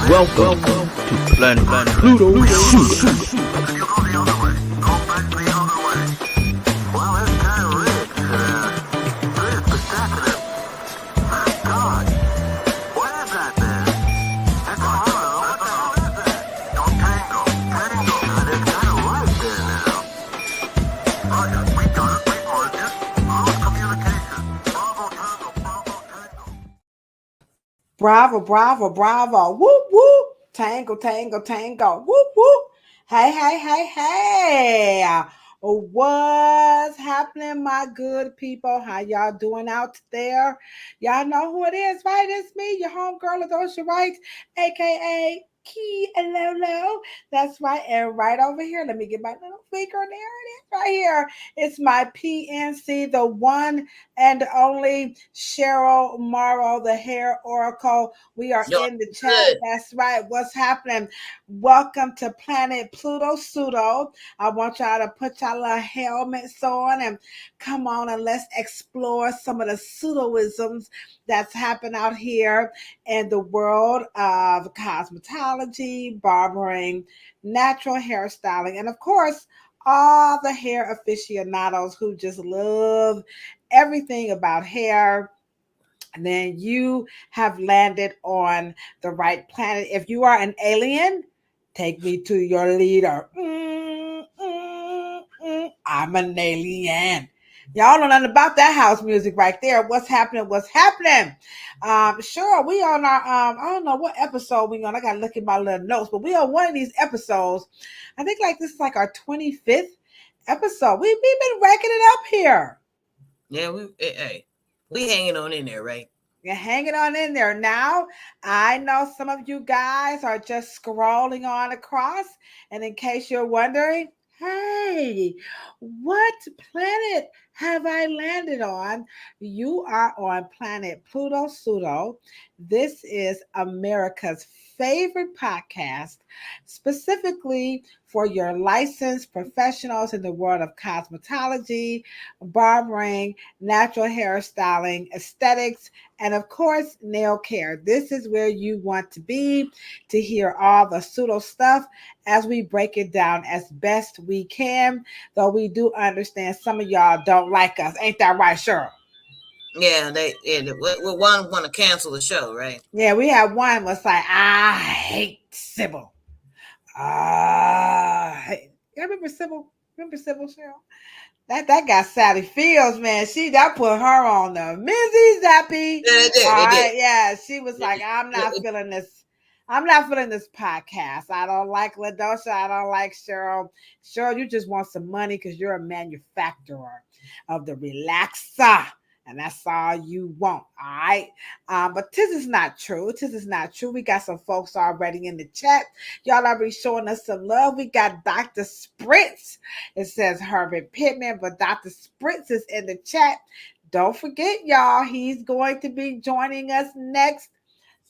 Welcome to Planet Pluto Pseudo. Bravo, bravo, bravo. Whoop, whoop. Tango, tango, tango. Whoop, whoop. Hey, hey, hey, hey. What's happening, my good people? How y'all doing out there? Y'all know who it is, right? It's me, your homegirl, Ladosha, Wright, a.k.a. Key Lolo. That's right. And right over here, let me get my little finger. There it is right here. It's my PNC, the one and only Cheryl Morrow, the hair oracle. We are in the chat. That's right. What's happening? Welcome to Planet Pluto Pseudo. I want y'all to put y'all little helmets on and come on and let's explore some of the pseudoisms that's happened out here in the world of cosmetology, barbering, natural hairstyling, and of course, all the hair aficionados who just love everything about hair. And then you have landed on the right planet. If you are an alien, take me to your leader. I'm an alien. Y'all know nothing about that house music right there. What's happening? What's happening? Sure, we on our I don't know what episode we on. I gotta look at my little notes, but we on one of these episodes. I think like this is like our 25th episode. We've been racking it up here. Yeah, we hanging on in there, right? You're hanging on in there. Now, I know some of you guys are just scrolling on across, and in case you're wondering, hey, what planet have I landed on? You are on Planet Pluto Pseudo. This is America's favorite podcast, specifically for your licensed professionals in the world of cosmetology, barbering, natural hairstyling, aesthetics, and of course, nail care. This is where you want to be to hear all the pseudo stuff as we break it down as best we can, though we do understand some of y'all don't like us. Ain't that right, Cheryl? Yeah, one want to cancel the show, right? Yeah, we had one was like, I hate Sybil. You remember Sybil? Remember Sybil, Cheryl? That got Sally Fields, man. That put her on the Mizzy Zappy. Yeah, it did. Yeah, she was like, I'm not feeling this. I'm not feeling this podcast. I don't like Ladosha. I don't like Cheryl. Cheryl, you just want some money because you're a manufacturer of the relaxer. And that's all you want, all right? But this is not true. This is not true. We got some folks already in the chat. Y'all already showing us some love. We got Dr. Spritz. It says Herbert Pittman, but Dr. Spritz is in the chat. Don't forget, y'all, he's going to be joining us next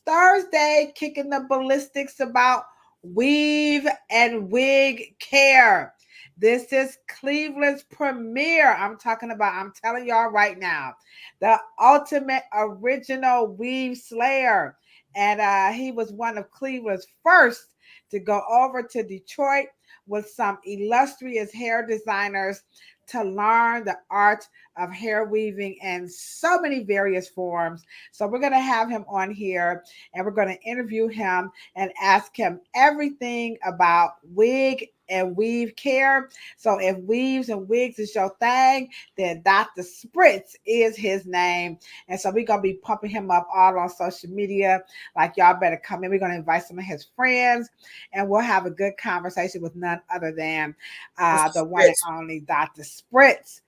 Thursday, kicking the ballistics about weave and wig care. This is Cleveland's premiere. I'm telling y'all right now, the ultimate original weave slayer. And he was one of Cleveland's first to go over to Detroit with some illustrious hair designers to learn the art of hair weaving in so many various forms. So we're going to have him on here and we're going to interview him and ask him everything about wig and weave care. So if weaves and wigs is your thing, then Dr. Spritz is his name. And so we're going to be pumping him up all on social media. Like, y'all better come in. We're going to invite some of his friends and we'll have a good conversation with none other than the one and only Dr. Spritz.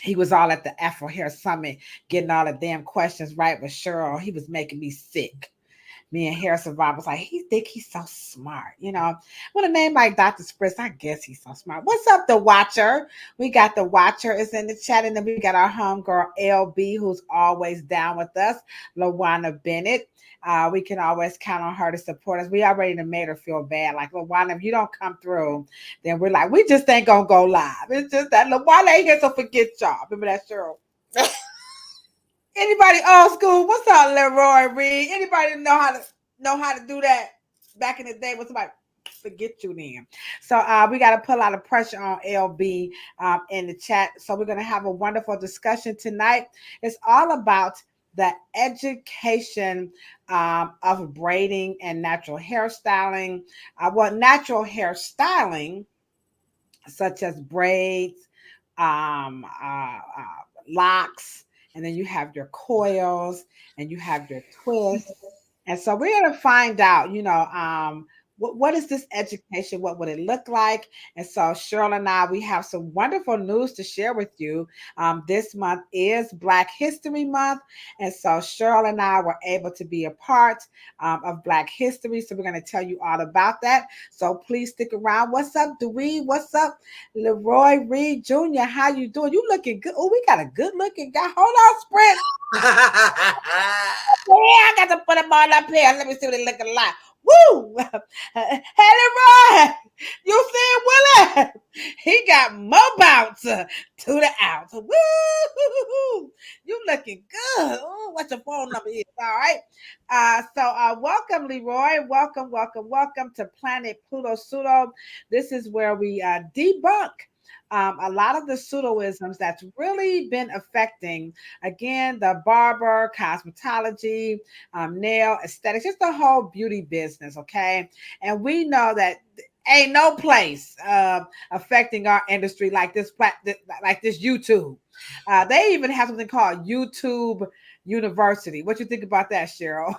He was all at the Afro Hair Summit getting all the damn questions right with Cheryl. He was making me sick. me and Harrison Rob was like, he think he's so smart, With a name like Dr. Spritz, I guess he's so smart. What's up, the Watcher? We got the Watcher is in the chat, and then we got our homegirl LB, who's always down with us, LaWanna Bennett. We can always count on her to support us. We already made her feel bad. Like, LaWanna, if you don't come through, then we're like, we just ain't gonna go live. It's just that LaWanna ain't here, so forget y'all. Remember that, Cheryl? Anybody old school? What's up, Leroy Reed? Anybody know how to do that back in the day? Was somebody forget you then? So we got to put a lot of pressure on LB in the chat. So we're gonna have a wonderful discussion tonight. It's all about the education of braiding and natural hairstyling. Natural hairstyling, such as braids, locks, and then you have your coils and you have your twists. And so we're going to find out, what is this education? What would it look like? And so Cheryl and I, we have some wonderful news to share with you. This month is Black History Month. And so Cheryl and I were able to be a part of Black History. So we're going to tell you all about that. So please stick around. What's up, Dewey? What's up, Leroy Reed Jr.? How you doing? You looking good. Oh, we got a good looking guy. Hold on, Sprint. Yeah, I got to put him on up here. Let me see what they looking like. Woo! Hey, Leroy, you see Willie? He got more bounce to the out. Woo! You looking good. Ooh, what's your phone number here? All right. So welcome, Leroy. Welcome to Planet Pluto Pseudo. This is where we debunk a lot of the pseudoisms that's really been affecting, again, the barber, cosmetology, nail aesthetics, just the whole beauty business, okay? And we know that ain't no place affecting our industry like this YouTube. They even have something called YouTube University. What you think about that, Cheryl?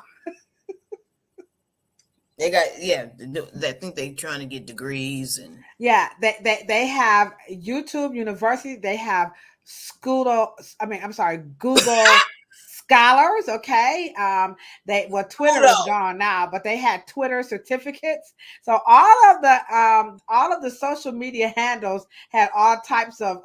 They got I think they're trying to get degrees and they have YouTube University. They have Google Scholars. Okay, Twitter is gone now, but they had Twitter certificates. So all of the social media handles had all types of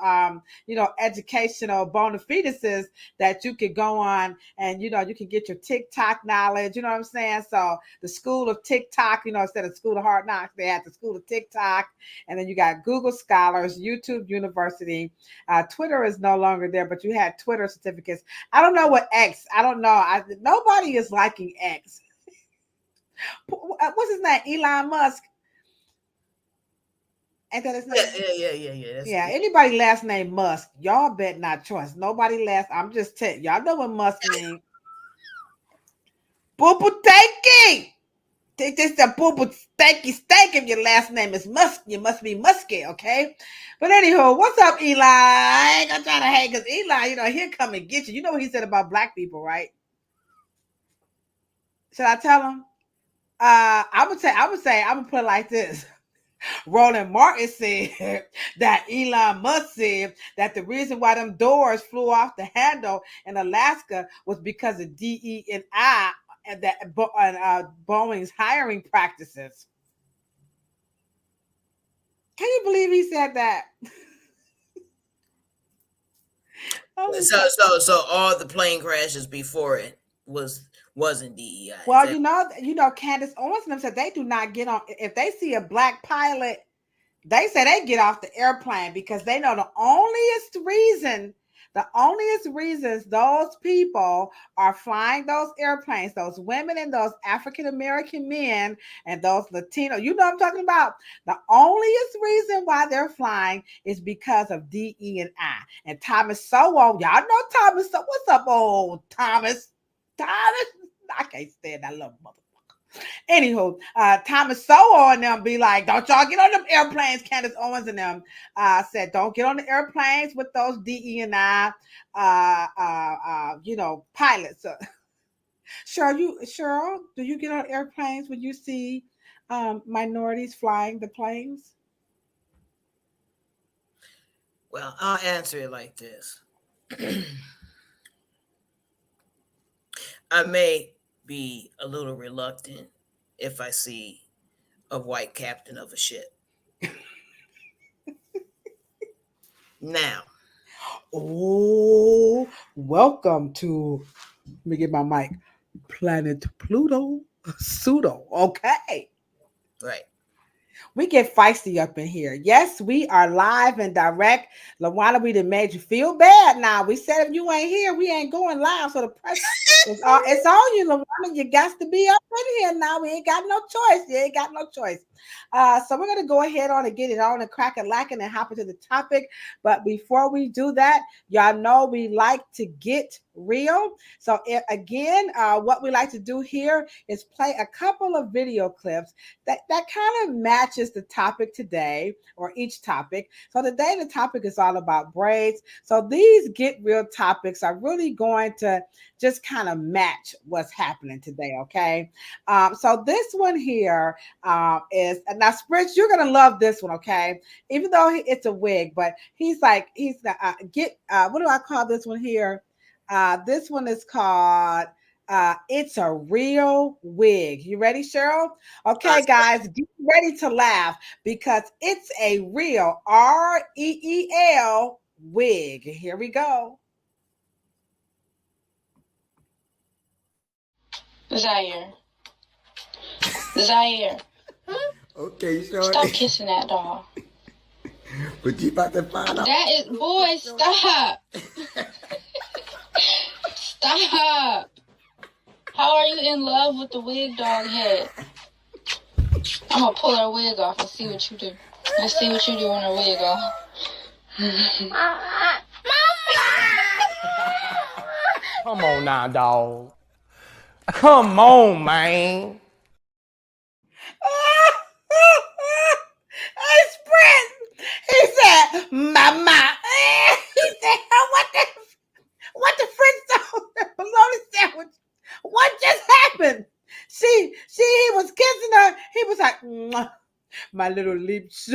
educational bona fides that you could go on, and you can get your TikTok knowledge. You know what I'm saying? So the School of TikTok, instead of School of Hard Knocks, they had the School of TikTok, and then you got Google Scholars, YouTube University. Twitter is no longer there, but you had Twitter certificates. I don't know what X. I don't know. Nobody is liking X. What's his name? Elon Musk. Ain't that his name? Yeah. Anybody last name Musk? Y'all bet not trust. Nobody last. I'm just telling y'all know what Musk means. Boo boo tanky. This the boo boo stanky stank. If your last name is Musk, you must be musky, okay? But anyhow, what's up, Eli? I ain't gonna try to hate because Eli, he'll come and get you. You know what he said about black people, right? Should I tell him? I would say, I'm gonna put it like this. Roland Martin said that Elon Musk said that the reason why them doors flew off the handle in Alaska was because of DE&I and that Boeing's hiring practices. Can you believe he said that? So all the plane crashes before it wasn't DEI. Well, Candace Owens and them said they do not get on. If they see a black pilot, they say they get off the airplane because they know the onlyest reasons those people are flying those airplanes, those women and those African American men and those Latino, I'm talking about. The onlyest reason why they're flying is because of DE&I. And Thomas Sowell, y'all know Thomas. So what's up, old Thomas? I can't stand that little motherfucker. Anywho, Thomas Sowell and them be like, don't y'all get on them airplanes. Candace Owens and them said, don't get on the airplanes with those DE&I, pilots. Cheryl, do you get on airplanes when you see minorities flying the planes? Well, I'll answer it like this. I may be a little reluctant if I see a white captain of a ship. Now, Oh, welcome to, let me get my mic, Planet Pluto Pseudo. Okay. right. We get feisty up in here. Yes, we are live and direct. LaWanda, we done made you feel bad now. We said if you ain't here, we ain't going live. So the press it's on you, LaWanda. You got to be up in here now. We ain't got no choice. You ain't got no choice. So we're gonna go ahead on and get it on and crack it lacking and hop into the topic. But before we do that, y'all know we like to get real. So again, what we like to do here is play a couple of video clips that kind of matches the topic today, or each topic. So today the topic is all about braids. So these get real topics are really going to just kind of match what's happening today. Okay. So this one here is, now Spritz, you're gonna love this one. Okay, even though it's a wig, but he's what do I call this one here? This one is called It's a Real Wig. You ready, Cheryl? Okay, guys, get ready to laugh because it's a real REEL wig. Here we go. Zaire. Okay, you sure? Stop kissing that doll. But you about to find out. That is, boy, stop. Stop. How are you in love with the wig dog head? I'm gonna pull her wig off and see what you do. Let's see what you do on her wig off. Come on now, dog. Come on, man. Hey, Sprint. He said, "Mama." He said, "What the Flintstone bologna sandwich? What just happened?" He was kissing her. He was like, "Mwah, my little lips.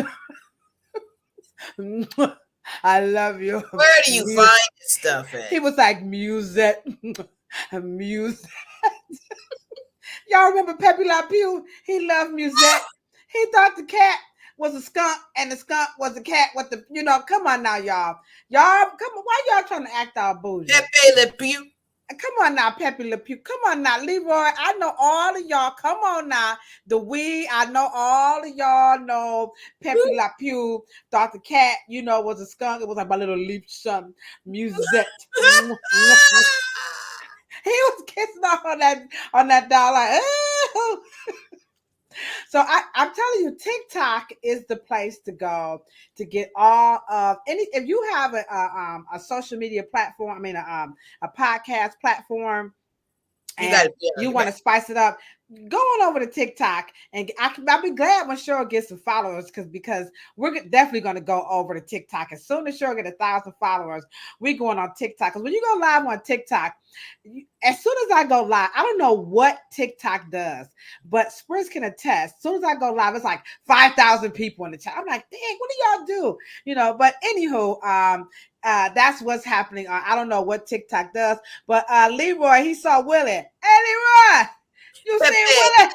I love you." Where do you find this stuff at? He was like, "Musette, Musette." Y'all remember Pepe Le Pew? He loved Musette. He thought the cat was a skunk and the skunk was a cat with the, come on now, y'all. Y'all, come on. Why y'all trying to act all bougie? Pepe Le Pew. Come on now, Pepe Le Pew. Come on now, Leroy. I know all of y'all. Come on now. I know all of y'all know Pepe Le Pew thought the cat, was a skunk. It was like my little leaf son, Musette. He was kissing off on that doll like, oh. So I'm telling you, TikTok is the place to go to get all of if you have a social media platform, a podcast platform, and you want to spice it up, go on over to TikTok, and I'll be glad when Cheryl gets some followers because we're definitely going to go over to TikTok. As soon as Cheryl get 1,000 followers, we're going on TikTok. Because when you go live on TikTok, as soon as I go live, I don't know what TikTok does, but Spritz can attest. As soon as I go live, it's like 5,000 people in the chat. I'm like, dang, what do y'all do? But anywho, that's what's happening. I don't know what TikTok does, but Leroy, he saw Willie. Hey, Leroy, you see Willie?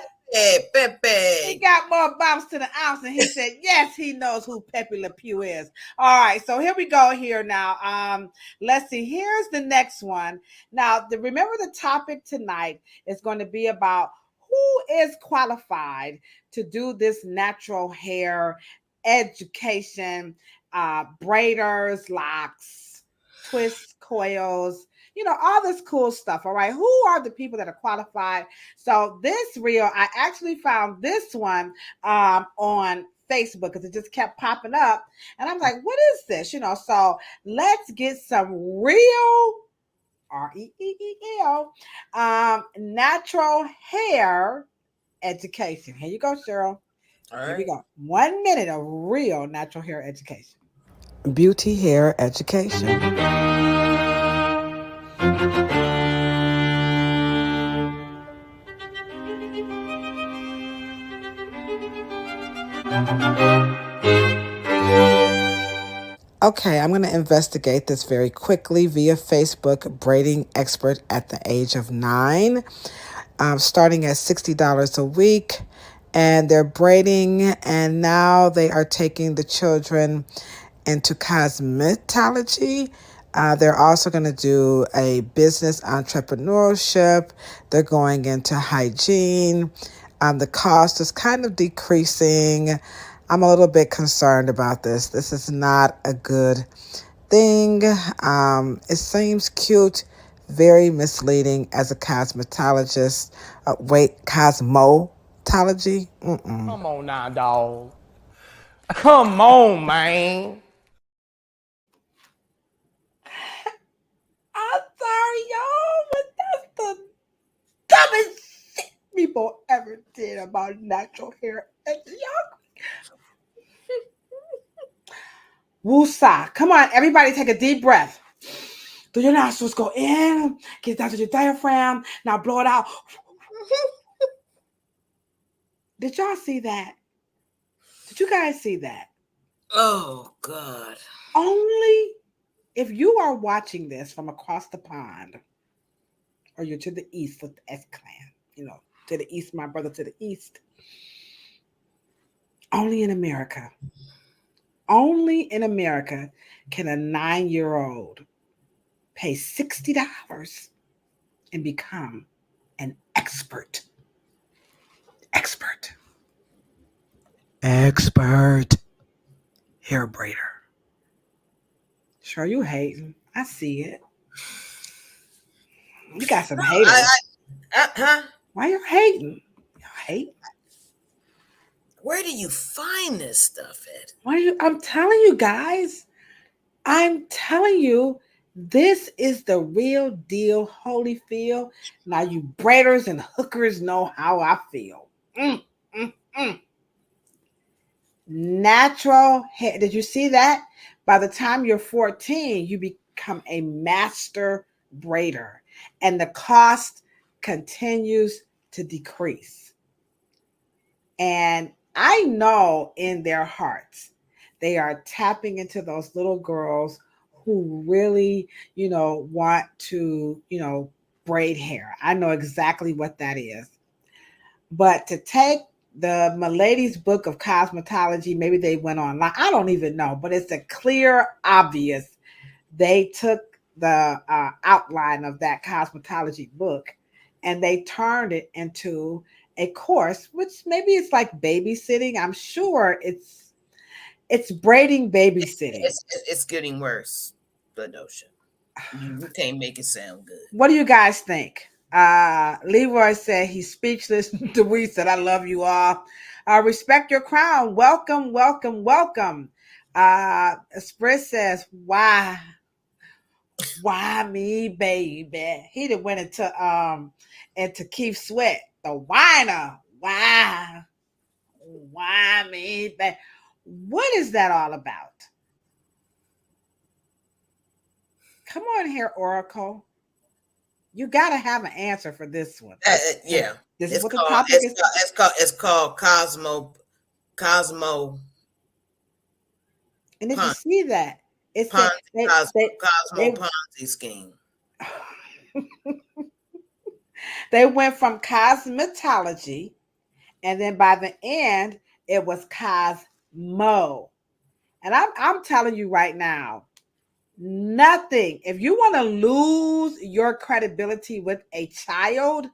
Pepe. He got more bounce to the ounce, and he said, yes, he knows who Pepe Le Pew is. All right, so here we go here now. Let's see. Here's the next one. Now, remember the topic tonight is going to be about who is qualified to do this natural hair education, braiders, locks, twists, coils, all this cool stuff. All right. Who are the people that are qualified? So this reel, I actually found this one on Facebook because it just kept popping up. And I'm like, what is this? So let's get some real REEL natural hair education. Here you go, Cheryl. All right. Here we go. 1 minute of real natural hair education. Beauty hair education. Okay, I'm going to investigate this very quickly via Facebook. Braiding expert at the age of 9, starting at $60 a week. And they're braiding, and now they are taking the children into cosmetology. They're also going to do a business entrepreneurship. They're going into hygiene. The cost is kind of decreasing. I'm a little bit concerned about this. This is not a good thing. It seems cute, very misleading as a cosmetologist. Cosmetology? Mm-mm. Come on now, dog. Come on, man. I'm sorry, y'all, but that's the dumbest shit people ever did about natural hair. And y'all, woosah. Come on, everybody take a deep breath. Do your nostrils go in, get down to your diaphragm, now blow it out. Did y'all see that? Did you guys see that? Oh, God. Only if you are watching this from across the pond, or you're to the east with the S clan, to the east, my brother to the east. Only in America can a 9-year-old pay $60 and become an expert hair braider. Sure, you hating. I see it. You got some haters. Why you hating? You hate? Where do you find this stuff at? I'm telling you guys. I'm telling you, this is the real deal, Holyfield. Now you braiders and hookers know how I feel. Natural hair. Did you see that? By the time you're 14, you become a master braider, and the cost continues to decrease. And I know in their hearts, they are tapping into those little girls who really, want to, braid hair. I know exactly what that is. But to take the Milady's book of cosmetology, maybe they went online. I don't even know, but it's a clear, obvious. They took the outline of that cosmetology book and they turned it into a course, which maybe it's like babysitting. I'm sure it's braiding babysitting. It's getting worse, Ladosha. You can't make it sound good. What do you guys think? Leroy said he's speechless. Dewey said, I love you all. Respect your crown. Welcome, welcome, welcome. Spritz says, why me, baby? He done went into Keith Sweat, the whiner. Why me, baby? What is that all about? Come on here, Oracle. You got to have an answer for this one. Yeah. This is what the topic is. It's called Cosmo. And if you see that, it's Cosmo they Ponzi scheme. They went from cosmetology, and then by the end, it was Cosmo. And I'm telling you right now, nothing. If you want to lose your credibility with a child,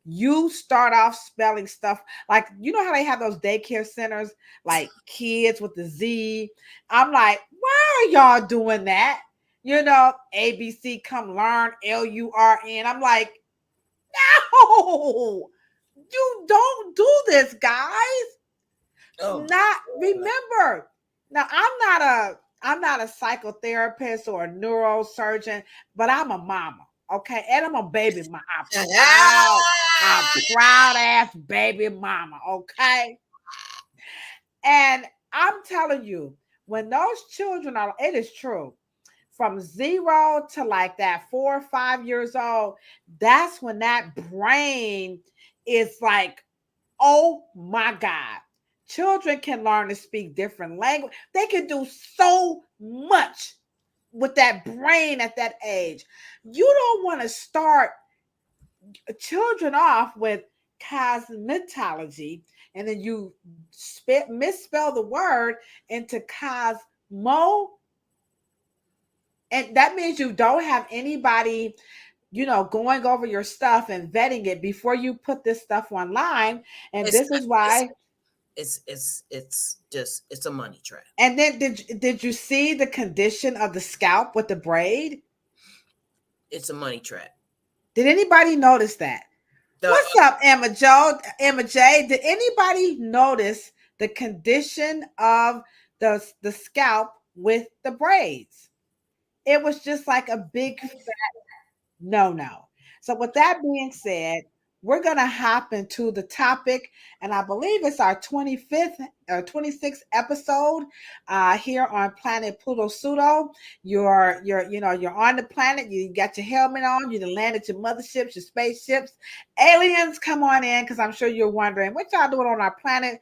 you start off spelling stuff like, you know how they have those daycare centers, like kids with the Z. I'm like, why are y'all doing that? ABC, come learn, LURN. I'm like, no, you don't do this, guys. Remember. Now, I'm not a psychotherapist or a neurosurgeon, but I'm a mama, okay? And I'm a baby mama. I'm proud ass baby mama, okay? And I'm telling you, when those children are, it is true, from 0 to like that 4 or 5 years old, that's when that brain is like, oh my God. Children can learn to speak different language. They can do so much with that brain at that age. You don't want to start children off with cosmetology and then you misspell the word into cosmo, and that means you don't have anybody, you know, going over your stuff and vetting it before you put this stuff online. And It's this is why it's a money trap. and then did you see the condition of the scalp with the braid? It's a money trap. Did anybody notice that? What's up, Emma J? Did anybody notice the condition of the scalp with the braids? It was just like a big fat no. So with that being said, we're going to hop into the topic, and I believe it's our 25th or 26th episode here on Planet Pluto Pseudo. You're on the planet. You got your helmet on. You done landed your motherships, your spaceships. Aliens, come on in, because I'm sure you're wondering what y'all doing on our planet.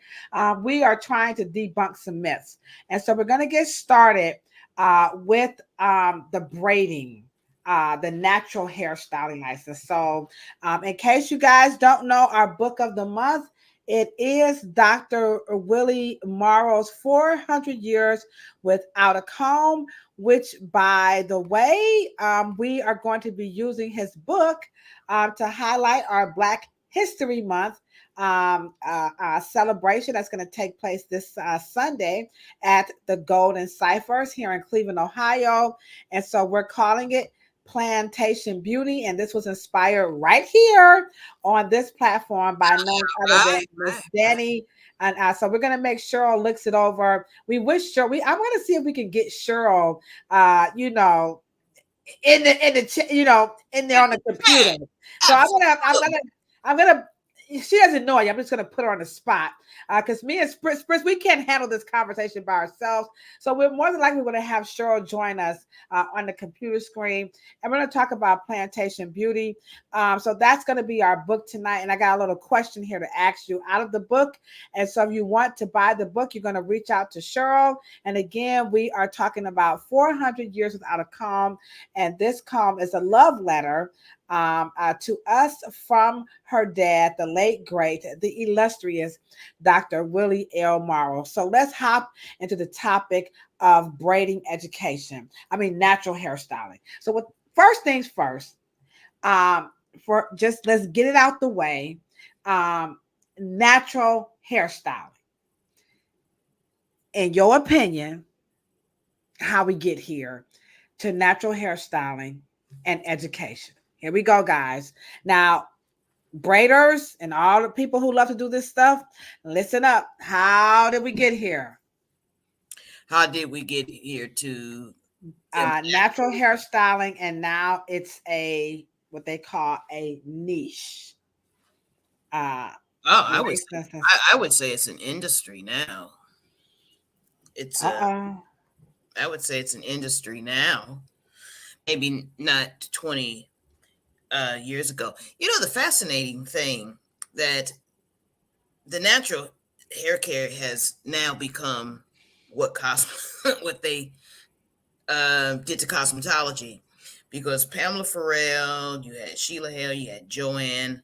We are trying to debunk some myths, and so we're going to get started with the braiding. The natural hairstyling license. So in case you guys don't know, our book of the month, it is Dr. Willie Morrow's 400 Years Without a Comb, which, by the way, we are going to be using his book to highlight our Black History Month celebration that's going to take place this Sunday at the Golden Ciphers here in Cleveland, Ohio. And so we're calling it Plantation Beauty, and this was inspired right here on this platform by none other than Miss Danny. And so we're gonna make Cheryl looks it over. We wish Cheryl. I'm gonna see if we can get Cheryl. In there on the computer. So I'm gonna. She doesn't know it. I'm just going to put her on the spot because me and Spritz, we can't handle this conversation by ourselves. So we're more than likely going to have Cheryl join us on the computer screen. And we're going to talk about Plantation Beauty. So that's going to be our book tonight. And I got a little question here to ask you out of the book. And so if you want to buy the book, you're going to reach out to Cheryl. And again, we are talking about 400 Years Without a Comb. And this comb is a love letter to us from her dad, the late, great, the illustrious Dr. Willie L. Morrow. So let's hop into the topic of braiding education. Natural hairstyling. So first things first, let's get it out the way. Natural hairstyling. In your opinion, how we get here to natural hairstyling and education. Here we go, guys. Now, braiders and all the people who love to do this stuff, listen up. How did we get here? How did we get here to natural hairstyling, and now it's what they call a niche. I would say it's an industry now. I would say it's an industry now. Maybe not 20 years ago. The fascinating thing that the natural hair care has now become what they did to cosmetology, because Pamela Farrell, you had Sheila Hale, you had Joanne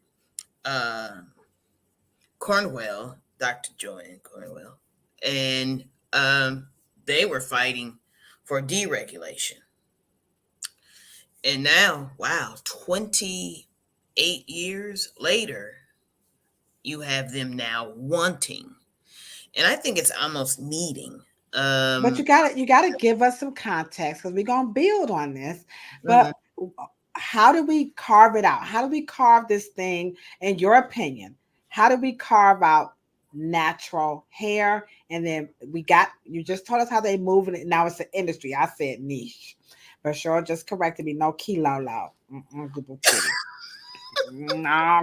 Cornwell, Dr. Joanne Cornwell, and they were fighting for deregulation. And now, wow, 28 years later, you have them now wanting. And I think it's almost needing. But you gotta give us some context, because we're gonna build on this. But how do we carve it out? How do we carve this thing, in your opinion? How do we carve out natural hair? And then you just told us how they move it. Now it's an industry. I said niche. But Cheryl just corrected me. No kilo low. No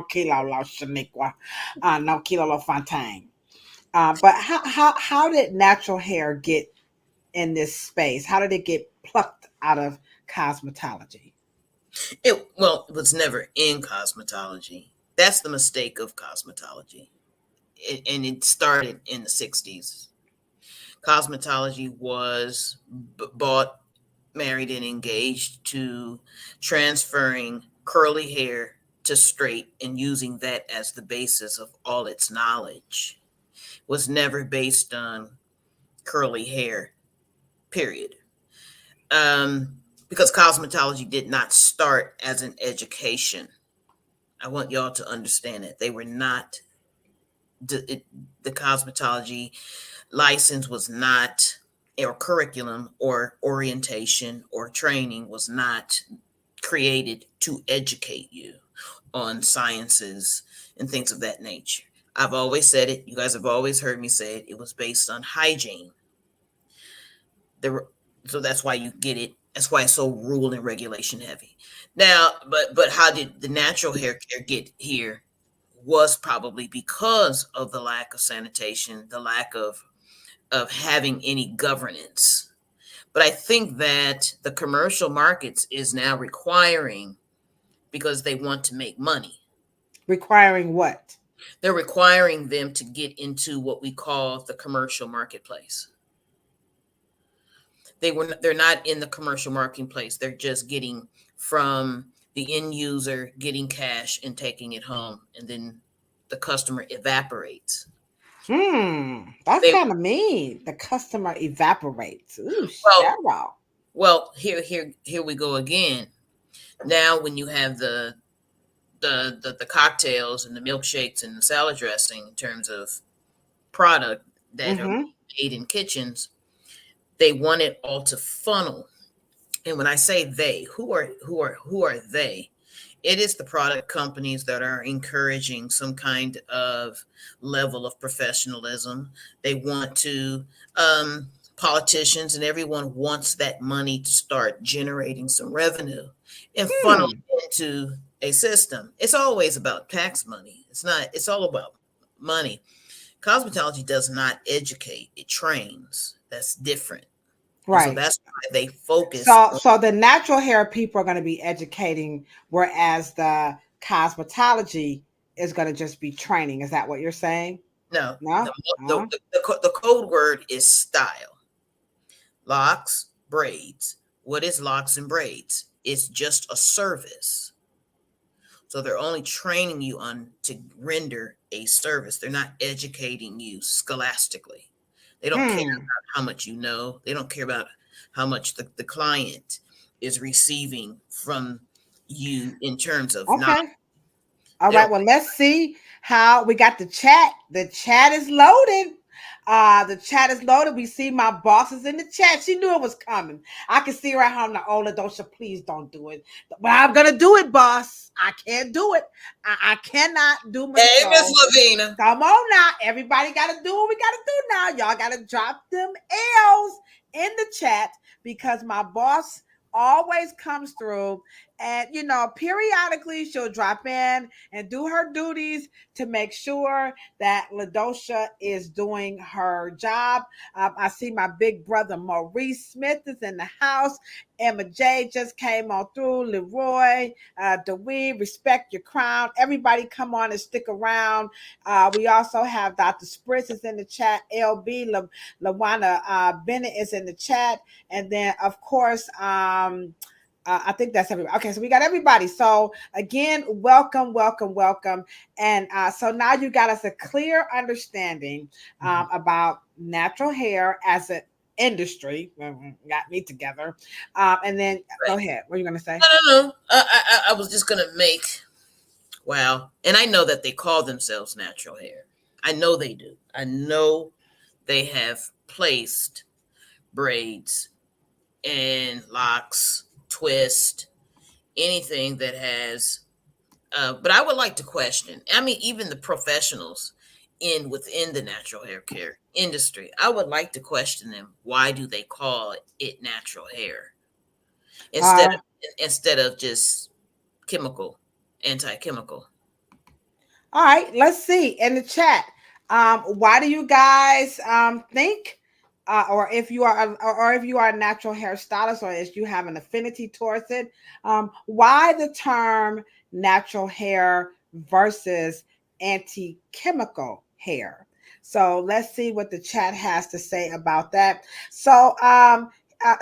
kilo low Shaniqua. No kilo low Fontaine. But how did natural hair get in this space? How did it get plucked out of cosmetology? It was never in cosmetology. That's the mistake of cosmetology. and it started in the 60s. Cosmetology was bought, married, and engaged to transferring curly hair to straight and using that as the basis of all its knowledge. Was never based on curly hair, period. Because cosmetology did not start as an education. I want y'all to understand that. They were not, the cosmetology license was not, or curriculum or orientation or training was not created to educate you on sciences and things of that nature. I've always said it. You guys have always heard me say it. It was based on hygiene. So that's why you get it. That's why it's so rule and regulation heavy. Now, but how did the natural hair care get here? Was probably because of the lack of sanitation, the lack of having any governance. But I think that the commercial markets is now requiring, because they want to make money. Requiring what? They're requiring them to get into what we call the commercial marketplace. They're not in the commercial marketplace. They're just getting from the end user, getting cash and taking it home, and then the customer evaporates. That's kind of mean. The customer evaporates. Ooh, Cheryl. Well, here we go again. Now, when you have the cocktails and the milkshakes and the salad dressing in terms of product that are made in kitchens, they want it all to funnel. And when I say they, who are they? It is the product companies that are encouraging some kind of level of professionalism. They want to, politicians and everyone wants that money to start generating some revenue and funnel into a system. It's always about tax money. It's all about money. Cosmetology does not educate, it trains. That's different. Right. So that's why they focus. So the natural hair people are going to be educating, whereas the cosmetology is going to just be training. Is that what you're saying? No. The code word is style. Locks, braids. What is locks and braids? It's just a service. So they're only training you on to render a service. They're not educating you scholastically. They don't care about how much you know. They don't care about how much the client is receiving from you in terms of knowledge. All right. Well, let's see how we got the chat. The chat is loaded. The chat is loaded. We see my bosses in the chat. She knew it was coming. I can see her at home now. Oh, Ladosha, please don't do it. But I'm gonna do it, boss. I can't do it. I cannot do my Hey, Miss Lavina. Come on now. Everybody gotta do what we gotta do now. Y'all gotta drop them L's in the chat because my boss always comes through, and periodically she'll drop in and do her duties to make sure that Ladosha is doing her job. I see my big brother Maurice Smith is in the house. Emma J just came on through. Leroy, DeWee, respect your crown. Everybody come on and stick around. We also have Dr. Spritz is in the chat. LB, LaWanna Bennett is in the chat. And then, of course, I think that's everybody. Okay, so we got everybody. So again, welcome. And so now you got us a clear understanding about natural hair as an industry. Got me together. And then Go ahead. What are you going to say? No. I was just going to make, and I know that they call themselves natural hair. I know they do. I know they have placed braids and locks, twist, anything that has, but I would like to question, even the professionals within the natural hair care industry, I would like to question them. Why do they call it natural hair instead of just anti-chemical? All right, let's see in the chat. Why do you guys think or if you are a natural hairstylist, or if you have an affinity towards it, why the term natural hair versus anti-chemical hair. So let's see what the chat has to say about that. So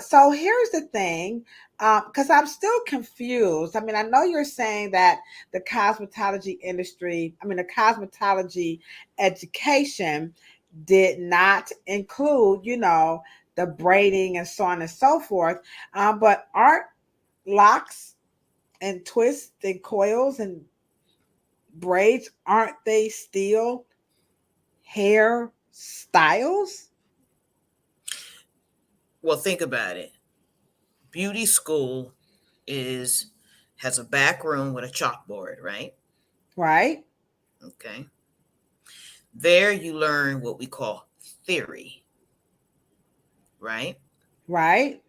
so here's the thing, because I'm still confused. I mean, I know you're saying that the cosmetology industry, I mean, the cosmetology education did not include, the braiding and so on and so forth. But aren't locks and twists and coils and braids, aren't they still hair styles? Well, think about it. Beauty school has a back room with a chalkboard, right? Right. Okay. There you learn what we call theory, right? Right.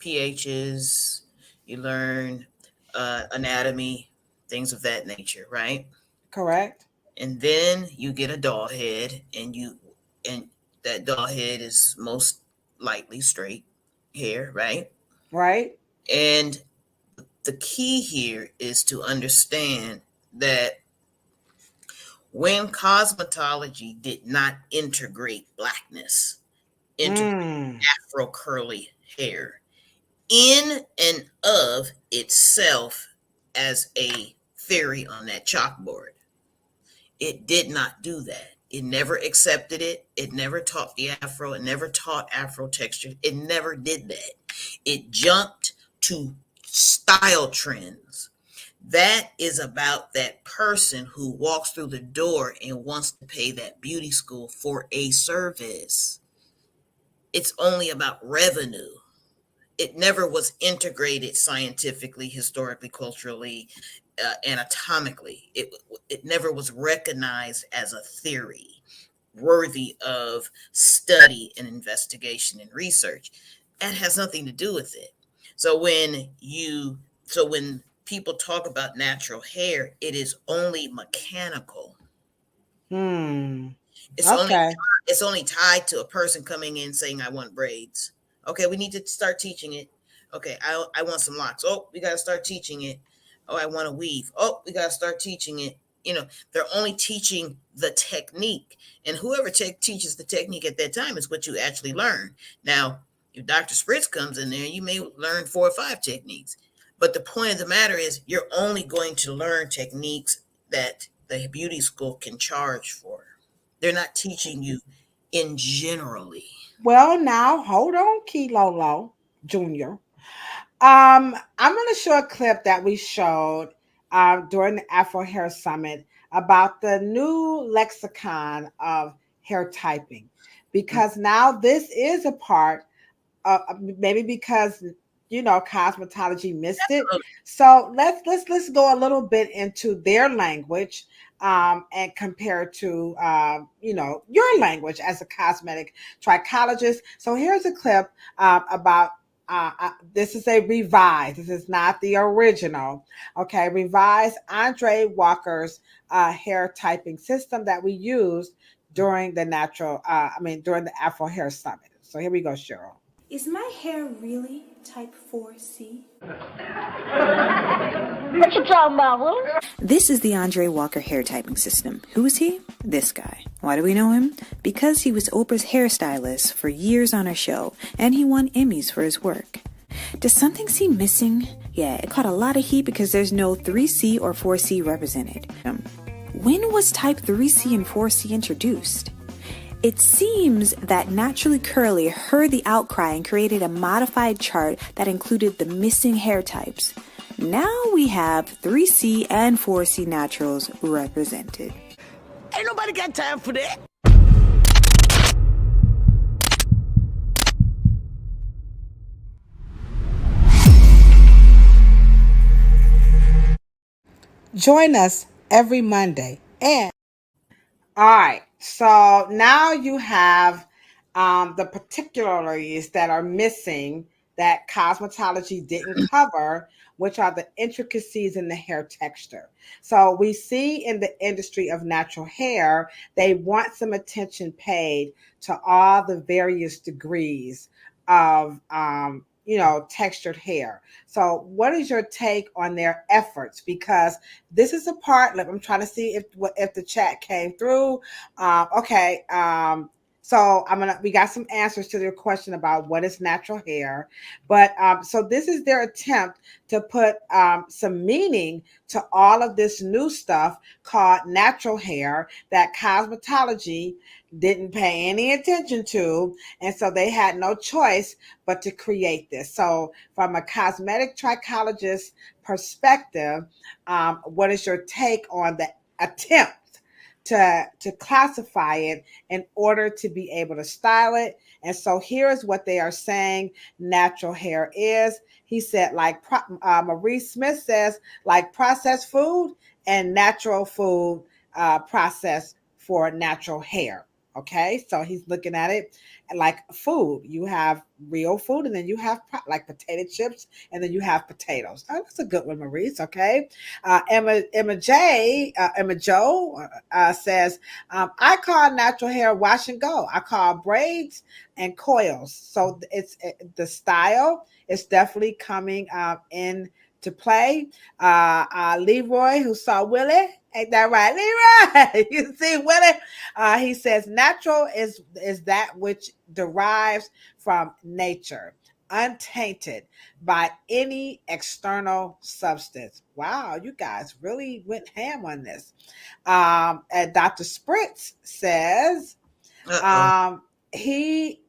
pHs, you learn anatomy, things of that nature, right? Correct. And then you get a doll head, and that doll head is most likely straight hair, right? Right. And the key here is to understand that when cosmetology did not integrate blackness, integrate Afro curly hair in and of itself as a theory on that chalkboard, it did not do that. It never accepted it. It never taught the Afro. It never taught Afro texture. It never did that. It jumped to style trends. That is about that person who walks through the door and wants to pay that beauty school for a service. It's only about revenue. It never was integrated scientifically, historically, culturally, anatomically. It never was recognized as a theory worthy of study and investigation and research. That has nothing to do with it. So when people talk about natural hair, it is only mechanical. It's Okay. it's only tied to a person coming in saying, I want braids. Okay, we need to start teaching it. Okay, I want some locks. Oh, we got to start teaching it. Oh, I want to weave. Oh, we got to start teaching it. They're only teaching the technique. And whoever teaches the technique at that time is what you actually learn. Now, if Dr. Spritz comes in there, you may learn 4 or 5 techniques. But the point of the matter is you're only going to learn techniques that the beauty school can charge for. They're not teaching you in generally. Well, now hold on, Kilolo Jr. I'm going to show a clip that we showed during the Afro Hair Summit about the new lexicon of hair typing, because now this is a part of, maybe because cosmetology missed it. So let's go a little bit into their language and compare to your language as a cosmetic trichologist. So here's a clip about this is a revised. This is not the original. Okay, revised Andre Walker's hair typing system that we used during the during the Afro Hair Summit. So here we go, Cheryl. Is my hair really type 4C? What you talking about, Willie? This is the Andre Walker hair typing system. Who is he? This guy. Why do we know him? Because he was Oprah's hairstylist for years on her show, and he won Emmys for his work. Does something seem missing? Yeah, it caught a lot of heat because there's no 3C or 4C represented. When was type 3C and 4C introduced? It seems that Naturally Curly heard the outcry and created a modified chart that included the missing hair types. Now we have 3C and 4C naturals represented. Ain't nobody got time for that. Join us every Monday. And all right, so now you have the particularities that are missing that cosmetology didn't cover, which are the intricacies in the hair texture. So we see in the industry of natural hair, they want some attention paid to all the various degrees of textured hair. So what is your take on their efforts? Because this is a part, I'm trying to see if the chat came through. Okay. So we got some answers to their question about what is natural hair. But so this is their attempt to put some meaning to all of this new stuff called natural hair that cosmetology didn't pay any attention to. And so they had no choice but to create this. So from a cosmetic trichologist perspective, what is your take on the attempt to classify it in order to be able to style it? And so here's what they are saying natural hair is. He said, like Marie Smith says, like processed food and natural food processed for natural hair. Okay, so he's looking at it like food. You have real food, and then you have like potato chips, and then you have potatoes. Oh, that's a good one, Maurice. Okay, Emma Joe says, I call natural hair wash and go. I call braids and coils. So the style is definitely coming into play. Leroy, who saw Willie. Ain't that right, Leroy? You see, Willie? He says natural is that which derives from nature, untainted by any external substance. Wow, you guys really went ham on this. And Dr. Spritz says he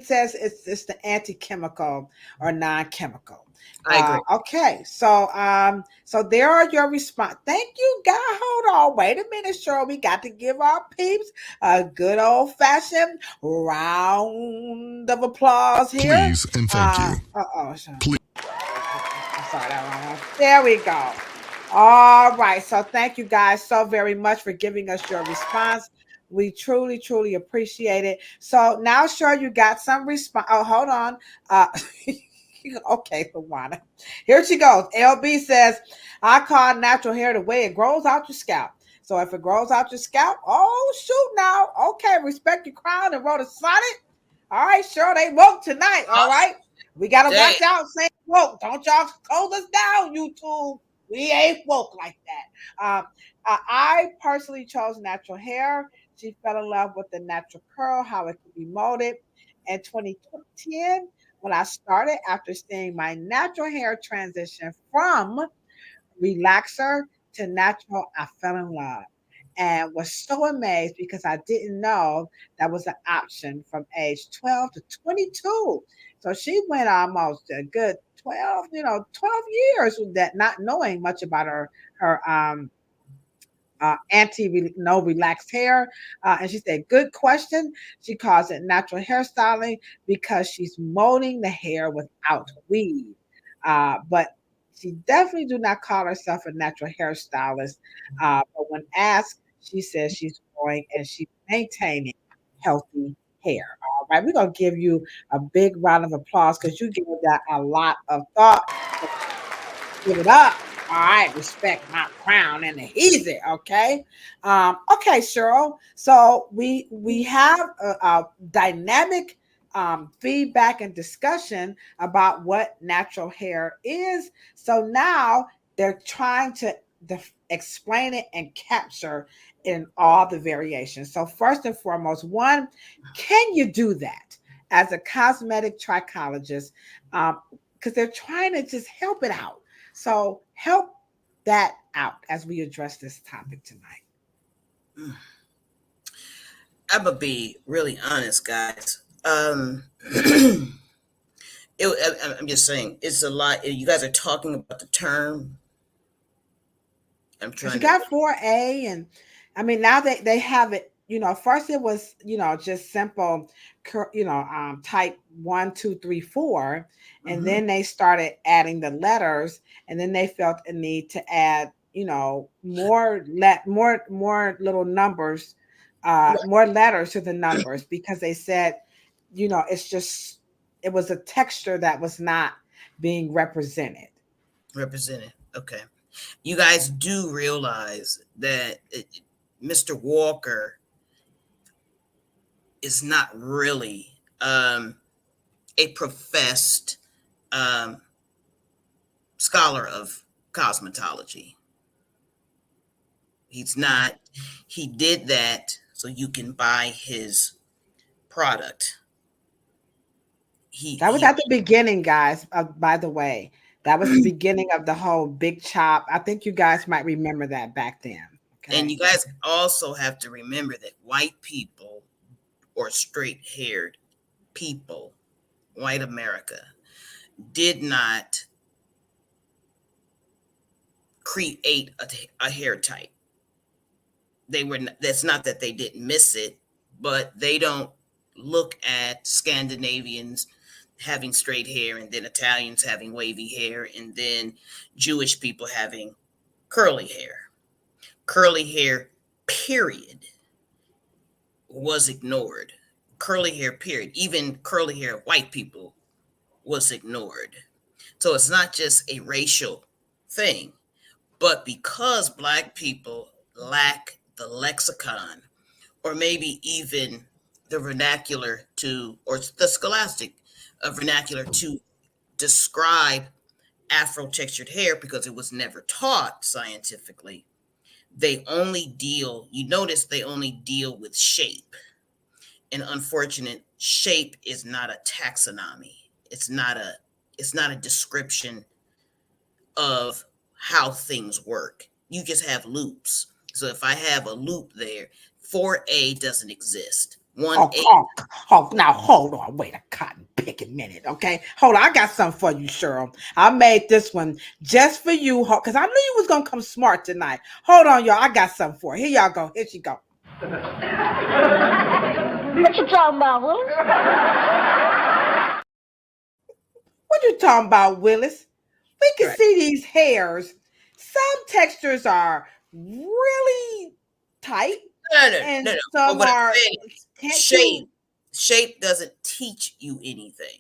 says it's the anti-chemical or non-chemical. I agree. Okay, so there are your response. Thank you, guys. Hold on, wait a minute, Cheryl. We got to give our peeps a good old-fashioned round of applause here. Please and thank you. Please. I'm sorry, that wrong one. There we go. All right. So thank you guys so very much for giving us your response. We truly, truly appreciate it. So now, Cheryl, you got some response. Oh, hold on. Okay, Luana. Here she goes. LB says, I call natural hair the way it grows out your scalp. So if it grows out your scalp, oh, shoot now. Okay, respect your crown and roll the sonnet. All right, Cheryl, they woke tonight. All right. We got to watch out saying woke. Don't y'all close us down, YouTube. We ain't woke like that. I personally chose natural hair. She fell in love with the natural curl, how it could be molded. In 2010, when I started, after seeing my natural hair transition from relaxer to natural, I fell in love and was so amazed because I didn't know that was an option from age 12 to 22. So she went almost a good 12 years with that, not knowing much about her no relaxed hair. And she said, good question. She calls it natural hairstyling because she's molding the hair without weave. But she definitely do not call herself a natural hairstylist. But when asked, she says she's growing and she's maintaining healthy hair. All right, we're going to give you a big round of applause because you gave that a lot of thought. Give it up. All right, respect my crown and the easy. Okay. Okay, Cheryl. So we have a dynamic feedback and discussion about what natural hair is. So now they're trying to explain it and capture in all the variations. So first and foremost, one, can you do that as a cosmetic trichologist? Because they're trying to just help it out. So help that out as we address this topic tonight. I'm gonna be really honest, guys. I'm just saying it's a lot. You guys are talking about the term. I'm trying. You got 4A, and I mean now they have it. First it was just simple, type 1, 2, 3, 4, and then they started adding the letters, and then they felt a need to add more little numbers, more letters to the numbers because they said it was a texture that was not being represented. Okay. You guys do realize that Mr. Walker is not really a professed scholar of cosmetology. He's not. He did that so you can buy his product. That was at the beginning, guys. By the way, that was the beginning of the whole big chop. I think you guys might remember that back then. Okay? And you guys also have to remember that white people or straight-haired people, white America, did not create a hair type. They were. That's not that they didn't miss it, but they don't look at Scandinavians having straight hair, and then Italians having wavy hair, and then Jewish people having curly hair. Curly hair, period, was ignored. Curly hair, period. Even curly hair white people was ignored. So it's not just a racial thing, but because Black people lack the lexicon, or maybe even the vernacular to, or the scholastic vernacular to describe Afro textured hair, because it was never taught scientifically, they only deal, you notice they only deal with shape. And unfortunate, shape is not a taxonomy. It's not a description of how things work. You just have loops. So if I have a loop there, 4A doesn't exist. 1A. Now hold on. Wait a cotton picking minute. Okay. Hold on. I got something for you, Cheryl. I made this one just for you because I knew you was going to come smart tonight. Hold on, y'all. I got something for her. Here y'all go. Here she go. What you talking about, Willis? What you talking about, Willis? We can see these hairs. Some textures are really tight. No. Some are shape doesn't teach you anything.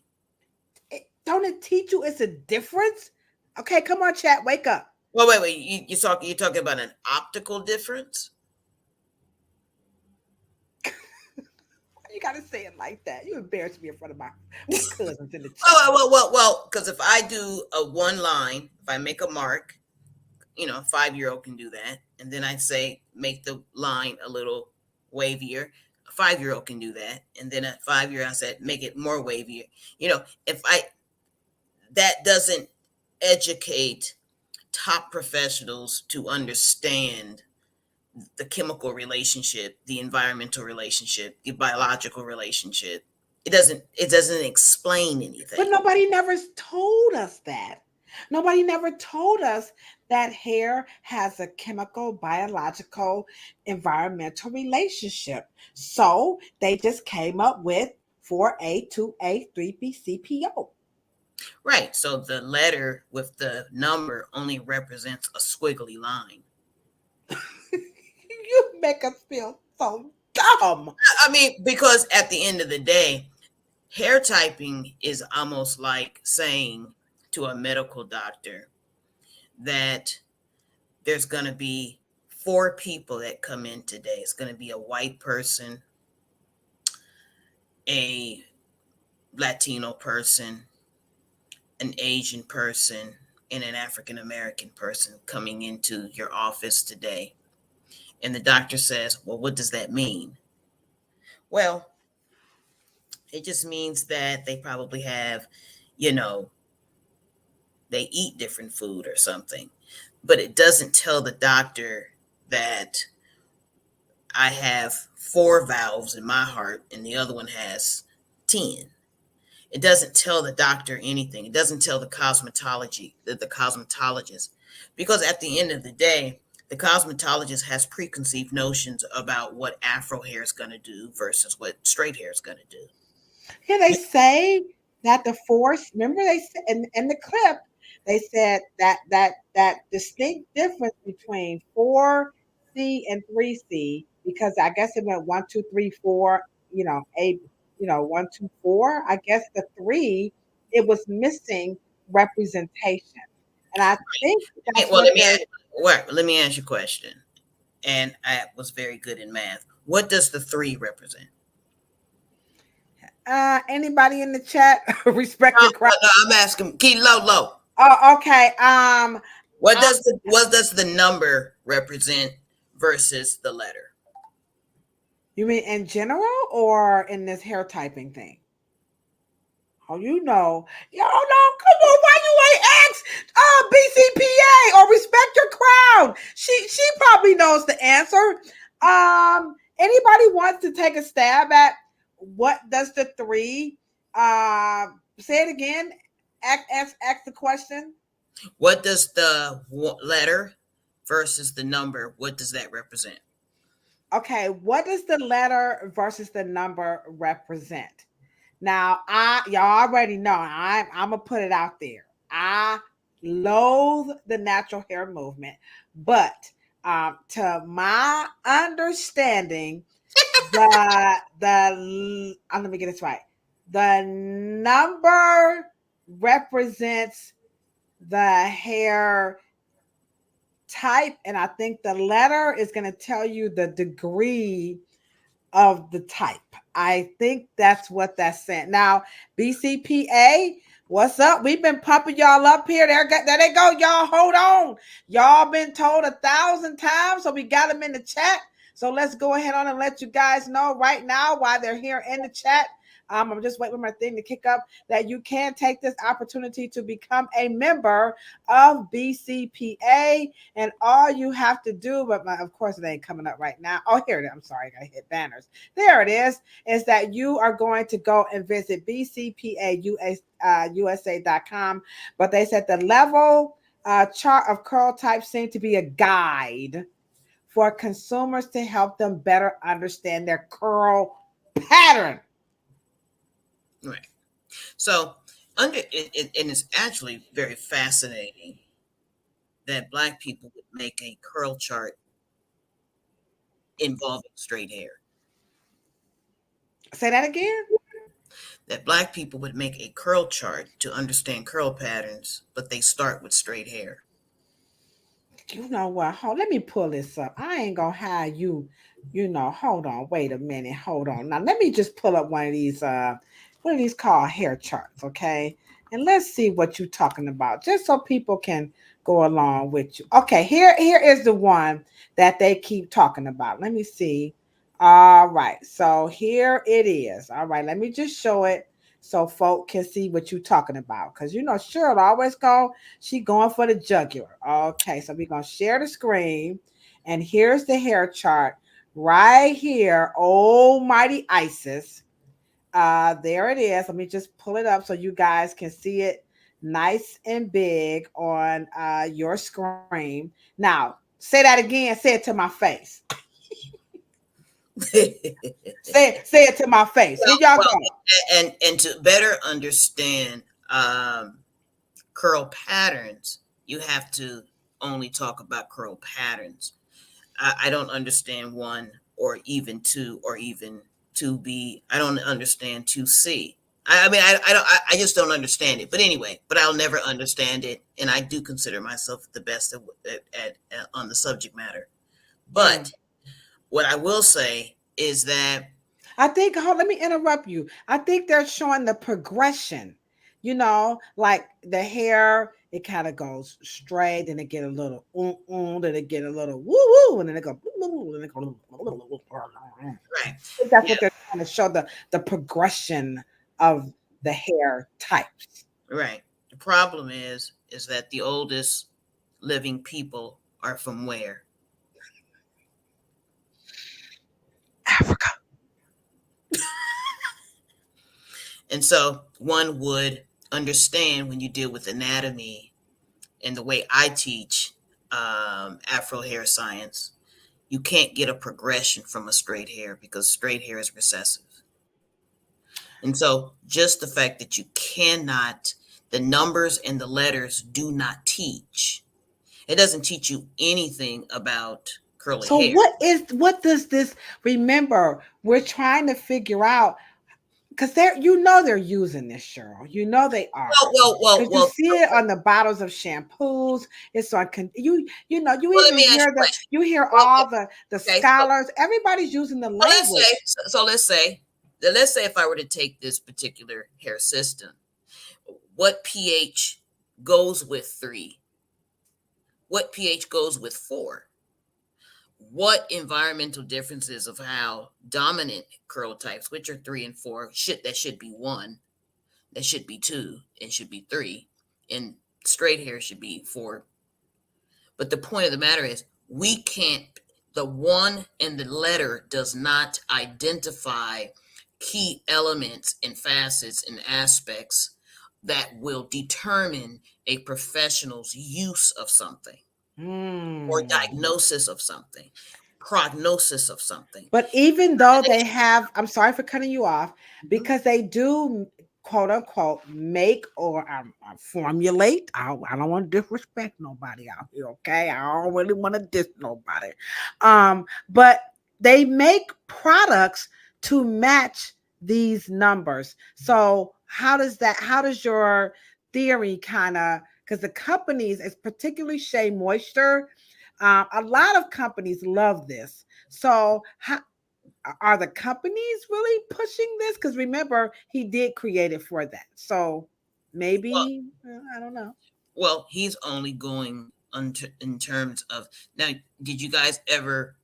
Don't it teach you it's a difference? Okay, come on, chat, wake up. Well, wait. You're talking about an optical difference? You gotta say it like that. You embarrass me in front of my cousins in the chat. Well, because if I do a one line, if I make a mark, a 5-year-old can do that. And then I say, make the line a little wavier. A 5-year-old can do that. And then at 5-year, I said, make it more wavier. That doesn't educate top professionals to understand the chemical relationship, the environmental relationship, the biological relationship. It doesn't explain anything. But nobody never told us that. Nobody never told us that hair has a chemical, biological, environmental relationship. So they just came up with 4A, 2A, 3B, CPO. Right. So the letter with the number only represents a squiggly line. You make us feel so dumb. I mean, because at the end of the day, hair typing is almost like saying to a medical doctor that there's going to be 4 people that come in today. It's going to be a white person, a Latino person, an Asian person, and an African American person coming into your office today. And the doctor says, well, what does that mean? Well, it just means that they probably have, they eat different food or something. But it doesn't tell the doctor that I have 4 valves in my heart and the other one has 10. It doesn't tell the doctor anything. It doesn't tell the cosmetologist, because at the end of the day, the cosmetologist has preconceived notions about what Afro hair is going to do versus what straight hair is going to do. Yeah, they say that the force, remember they said in the clip, they said that distinct difference between 4C and 3C, because I guess it went 1, 2, 3, 4, A, 1, 2, 4. I guess the 3, it was missing representation. And I think that's let me ask you a question. And I was very good in math. What does the 3 represent? Anybody in the chat? Respect your crowd. No, I'm asking. Keep low. Oh, okay. What does the number represent versus the letter? You mean in general or in this hair typing thing? Oh, you know. Y'all know. Come on, why you ain't asked BCPA or respect your crowd? She probably knows the answer. Anybody wants to take a stab at what does the 3 say it again? Ask the question. What does the letter versus the number, what does that represent? Okay, what does the letter versus the number represent? Now, y'all already know, I'm gonna put it out there. I loathe the natural hair movement, but to my understanding, let me get this right. The number represents the hair type, and I think the letter is going to tell you the degree of the type. I think that's what that's saying. Now, BCPA, what's up? We've been pumping y'all up here. There they go, y'all. Hold on. Y'all been told 1,000 times, so we got them in the chat. So let's go ahead on and let you guys know right now while they're here in the chat. I'm just waiting for my thing to kick up that you can take this opportunity to become a member of BCPA, and all you have to do, but of course it ain't coming up right now. Oh, here it is. I'm sorry, I gotta hit banners. There it is that you are going to go and visit bcpausa.com. But they said the level chart of curl types seem to be a guide for consumers to help them better understand their curl pattern. Right. So and it's actually very fascinating that Black people would make a curl chart involving straight hair. Say that again? That Black people would make a curl chart to understand curl patterns, but they start with straight hair. You know what? Let me pull this up. I ain't gonna have you, hold on, wait a minute, hold on. Now let me just pull up one of these called hair charts, okay? And let's see what you're talking about, just so people can go along with you. Okay, here is the one that they keep talking about. Let me see. All right, so here it is. All right, let me just show it so folk can see what you're talking about. Because Cheryl always she going for the jugular. Okay, so we're gonna share the screen, and here's the hair chart right here. Almighty Isis. There it is. Let me just pull it up so you guys can see it nice and big on your screen. Now, say that again. Say it to my face. say it to my face. Here y'all go. And to better understand curl patterns, you have to only talk about curl patterns. I don't understand 1 or even 2 or even 2B. I don't understand 2C. I just don't understand it. But anyway, I'll never understand it, and I do consider myself the best at on the subject matter. But what I will say is that I think, let me interrupt you. I think they're showing the progression, like the hair, it kind of goes straight, then it get a little then it get a little woo, and then it go and it go. Right. That's what they're trying to show, the progression of the hair types. Right. The problem is that the oldest living people are from where? Africa. And so one would understand when you deal with anatomy and the way I teach Afro hair science, you can't get a progression from a straight hair because straight hair is recessive. And so just the fact that you cannot, the numbers and the letters do not teach. It doesn't teach you anything about curly hair. So what does this, remember, we're trying to figure out, because they're using this, Cheryl. They are. Well, you see it on the bottles of shampoos. It's on you hear all the scholars. Everybody's using the language. Let's say let's say if I were to take this particular hair system, what pH goes with 3? What pH goes with 4? What environmental differences of how dominant curl types, which are 3 and 4, should be 1, that should be 2, and should be 3, and straight hair should be 4. But the point of the matter is, we can't, the 1 and the letter does not identify key elements and facets and aspects that will determine a professional's use of something or diagnosis of something, prognosis of something. But even though they have, I'm sorry for cutting you off, because they do quote unquote make or formulate. I don't want to disrespect nobody out here, okay? I don't really want to diss nobody. But they make products to match these numbers. So how does your theory kind of, because the companies, it's particularly Shea Moisture, a lot of companies love this. So how are the companies really pushing this? Because remember, he did create it for that. So maybe, I don't know. Well, he's only going in terms of, now, did you guys ever,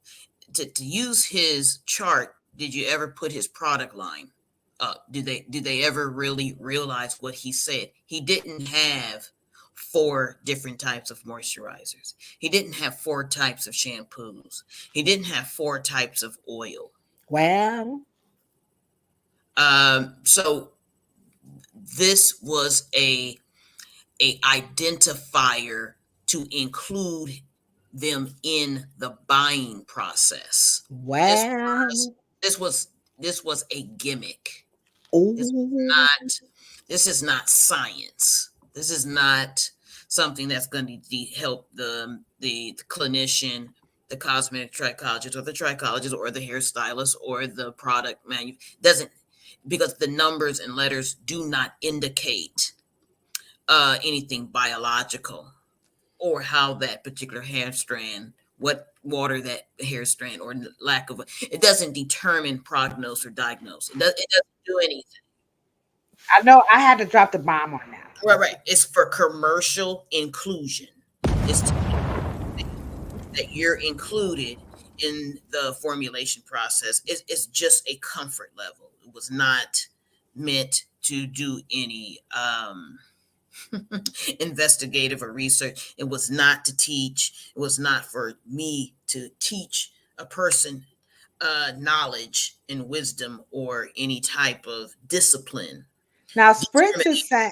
to use his chart, did you ever put his product line up? Did they ever really realize what he said? He didn't have 4 different types of moisturizers. He didn't have 4 types of shampoos. He didn't have 4 types of oil. Well, so this was a identifier to include them in the buying process. Well, this was a gimmick. Ooh. This is not science. This is not something that's going to help the clinician, the cosmetic trichologist, or the trichologist, or the hairstylist, or the product doesn't, because the numbers and letters do not indicate anything biological, or how that particular hair strand, what water that hair strand, or lack of it doesn't determine prognosis or diagnose. It doesn't do anything. I know I had to drop the bomb on that. Right. It's for commercial inclusion. It's that you're included in the formulation process. It's just a comfort level. It was not meant to do any investigative or research. It was not to teach. It was not for me to teach a person knowledge and wisdom or any type of discipline. Now, Spritz is saying,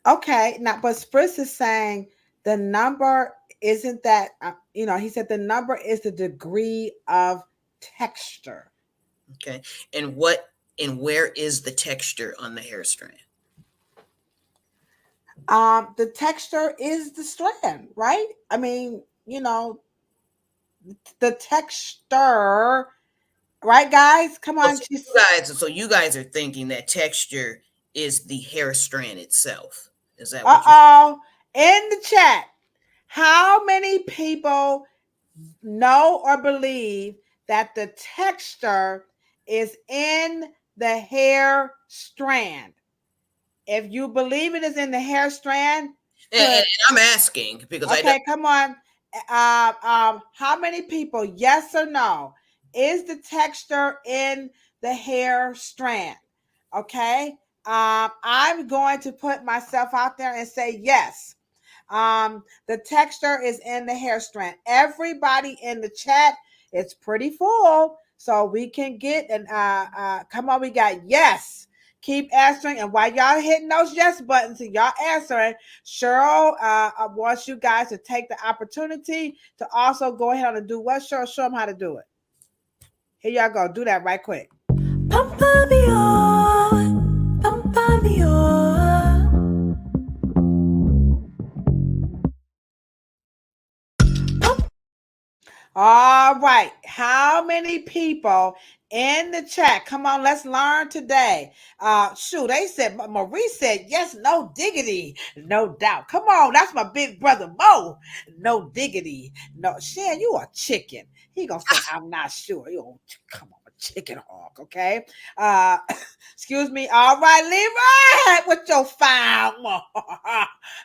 okay, now, but Spritz is saying the number isn't that, he said the number is the degree of texture. Okay. And where is the texture on the hair strand? The texture is the strand, right? I mean, the texture, right, guys? Come on. So you guys are thinking that texture is the hair strand itself. Is that what in the chat, how many people know or believe that the texture is in the hair strand? If you believe it is in the hair strand, and I'm asking because come on. How many people, yes or no, is the texture in the hair strand? Okay. I'm going to put myself out there and say yes. The texture is in the hair strand. Everybody in the chat, it's pretty full, so we can get and come on. We got yes. Keep answering, and while y'all hitting those yes buttons and y'all answering, Cheryl wants you guys to take the opportunity to also go ahead and do what? Cheryl, show them how to do it. Here y'all go. Do that right quick. All right. How many people in the chat? Come on, let's learn today. They said, Marie said, yes, no diggity, no doubt. Come on, that's my big brother, Mo. No diggity. No, Shan, you a chicken. He gonna say, I'm not sure. You come on, chicken hawk. Okay. Excuse me. All right, Leroy, with your fine,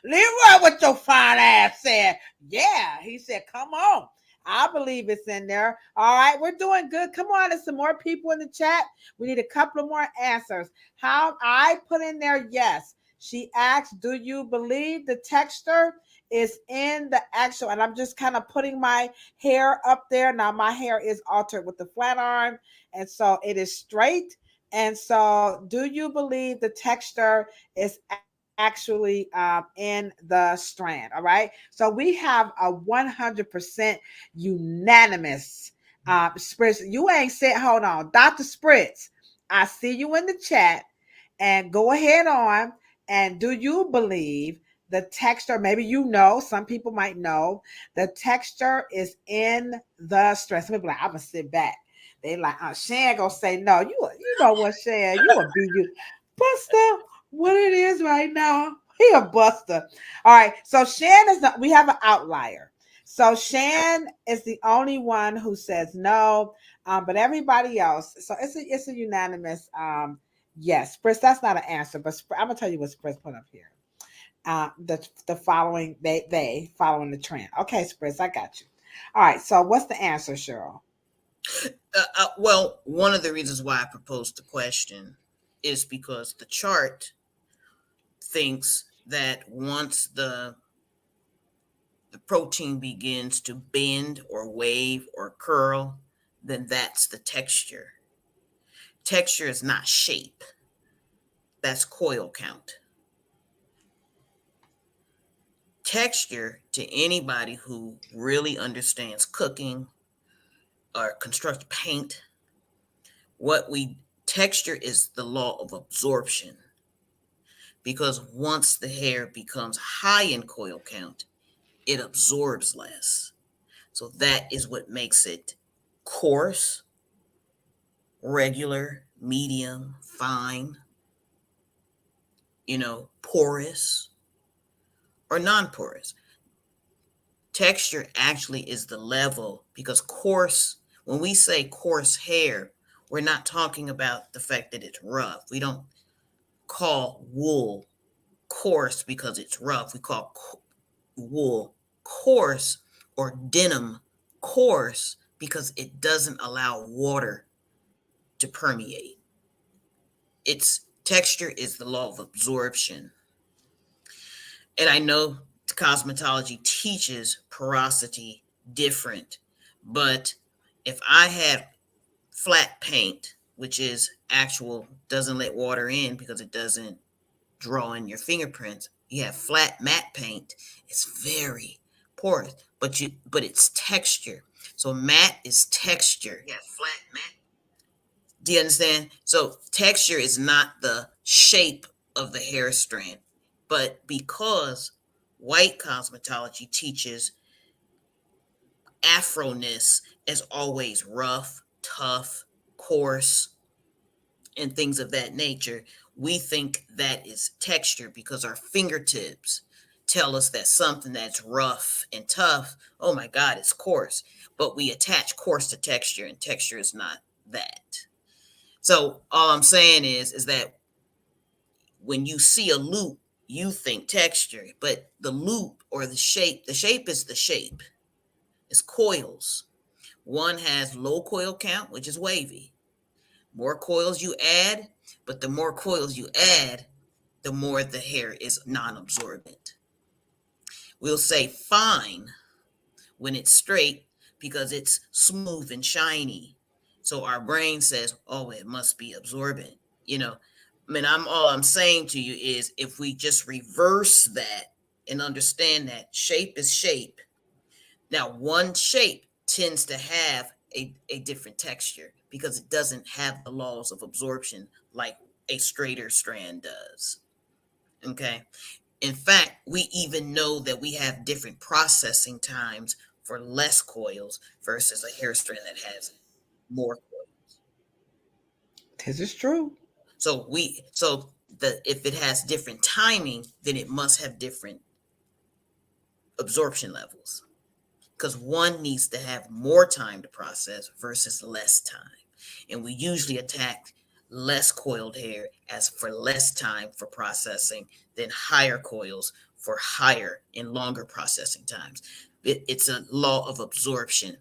Leroy, with your fine ass said, yeah. He said, come on. I believe it's in there. All right, we're doing good. Come on, there's some more people in the chat. We need a couple of more answers. How I put in there, yes. She asked, do you believe the texture is in the actual? And I'm just kind of putting my hair up there. Now my hair is altered with the flat iron, and so it is straight. And so, do you believe the texture is actually in the strand? All right. So we have a 100% unanimous Spritz. You ain't said, hold on, Dr. Spritz. I see you in the chat, and go ahead on. And do you believe the texture? Maybe you know. Some people might know the texture is in the strand. Some people like, I'm gonna sit back. They like, Shan gonna say no. You know what, Shan? You a you, Buster. What it is right now? He a Buster. All right. So Shan is we have an outlier. So Shan is the only one who says no, but everybody else. So it's a unanimous yes. Spritz, that's not an answer, but I'm gonna tell you what Spritz put up here. The following they following the trend. Okay, Spritz, I got you. All right. So what's the answer, Cheryl? Well, one of the reasons why I proposed the question is because the chart thinks that once the protein begins to bend or wave or curl, then that's the texture. Texture is not shape. That's coil count. Texture, to anybody who really understands cooking or construct paint, texture is the law of absorption. Because once the hair becomes high in coil count, it absorbs less. So that is what makes it coarse, regular, medium, fine, porous, or non-porous. Texture actually is the level, because coarse, when we say coarse hair, we're not talking about the fact that it's rough. We don't call wool coarse because it's rough. We call wool coarse or denim coarse because it doesn't allow water to permeate. Its texture is the law of absorption. And I know cosmetology teaches porosity different, but if I had flat paint, which is actual, doesn't let water in because it doesn't draw in your fingerprints. You have flat matte paint. It's very porous, but it's texture. So matte is texture. Yeah, flat matte. Do you understand? So texture is not the shape of the hair strand, but because white cosmetology teaches Afro-ness as always rough, tough, coarse, and things of that nature, we think that is texture because our fingertips tell us that something that's rough and tough, oh my God, it's coarse. But we attach coarse to texture, and texture is not that. So all I'm saying is that when you see a loop, you think texture, but the loop or the shape is the shape. It's coils. One has low coil count, which is wavy. More coils you add, but the more coils you add, the more the hair is non-absorbent. We'll say fine when it's straight because it's smooth and shiny. So our brain says, oh, it must be absorbent. All I'm saying to you is if we just reverse that and understand that shape is shape. Now, one shape tends to have a different texture because it doesn't have the laws of absorption like a straighter strand does. Okay. In fact, we even know that we have different processing times for less coils versus a hair strand that has more coils. This is true. So if it has different timing, then it must have different absorption levels because one needs to have more time to process versus less time. And we usually attack less coiled hair as for less time for processing than higher coils for higher and longer processing times. It's a law of absorption.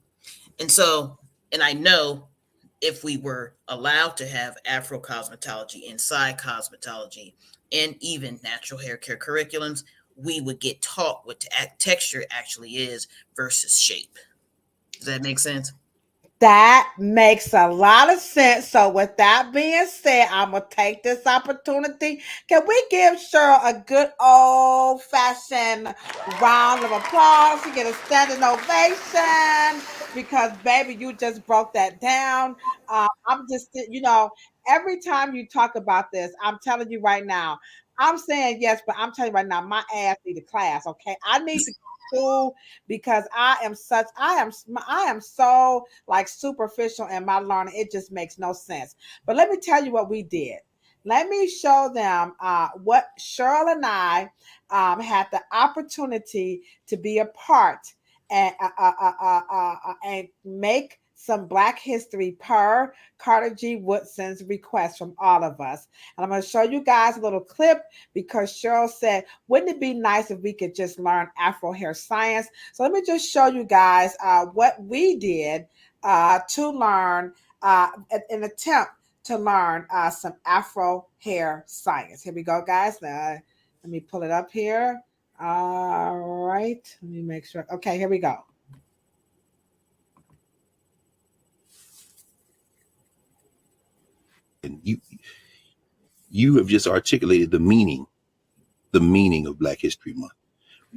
And so, and I know if we were allowed to have Afro cosmetology inside cosmetology and even natural hair care curriculums, we would get taught what texture actually is versus shape. Does that make sense? That makes a lot of sense. So, with that being said, I'm going to take this opportunity. Can we give Cheryl a good old fashioned round of applause? She get a standing ovation because, baby, you just broke that down. I'm just, every time you talk about this, I'm telling you right now, I'm saying yes, but I'm telling you right now, my ass need a class, okay? I need to school because I am so like superficial in my learning. It just makes no sense. But let me tell you what we did. Let me show them what Cheryl and I had the opportunity to be a part and make some Black history per Carter G. Woodson's request from all of us. And I'm going to show you guys a little clip because Cheryl said, wouldn't it be nice if we could just learn Afro hair science? So let me just show you guys what we did to learn, an attempt to learn some Afro hair science. Here we go, guys. Let me pull it up here. All right. Let me make sure. Okay, here we go. And you have just articulated the meaning of Black History Month.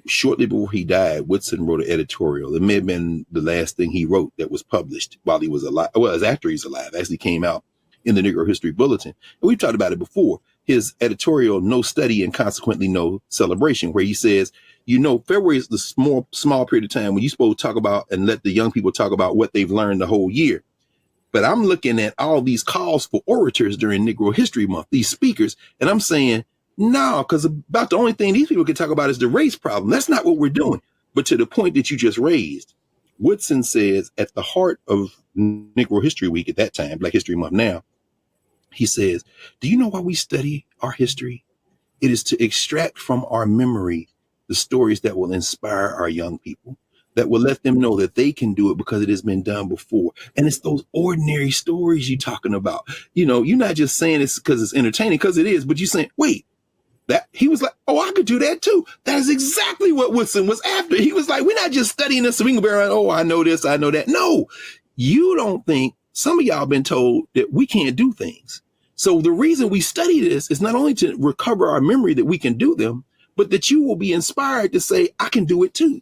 Shortly before he died, Woodson wrote an editorial. It may have been the last thing he wrote that was published while he was alive. Well, it was after he's alive. It actually came out in the Negro History Bulletin. And we've talked about it before. His editorial, No Study and Consequently No Celebration, where he says, February is the small period of time when you're supposed to talk about and let the young people talk about what they've learned the whole year. But I'm looking at all these calls for orators during Negro History Month, these speakers, and I'm saying, no, because about the only thing these people can talk about is the race problem. That's not what we're doing. But to the point that you just raised, Woodson says at the heart of Negro History Week at that time, Black History Month now, he says, do you know why we study our history? It is to extract from our memory the stories that will inspire our young people, that will let them know that they can do it because it has been done before. And it's those ordinary stories you're talking about. You're not just saying it's because it's entertaining, because it is, but you're saying, wait, that he was like, oh, I could do that too. That is exactly what Woodson was after. He was like, we're not just studying this so we can be around, oh, I know this, I know that. No, you don't think, some of y'all been told that we can't do things. So the reason we study this is not only to recover our memory that we can do them, but that you will be inspired to say, I can do it too.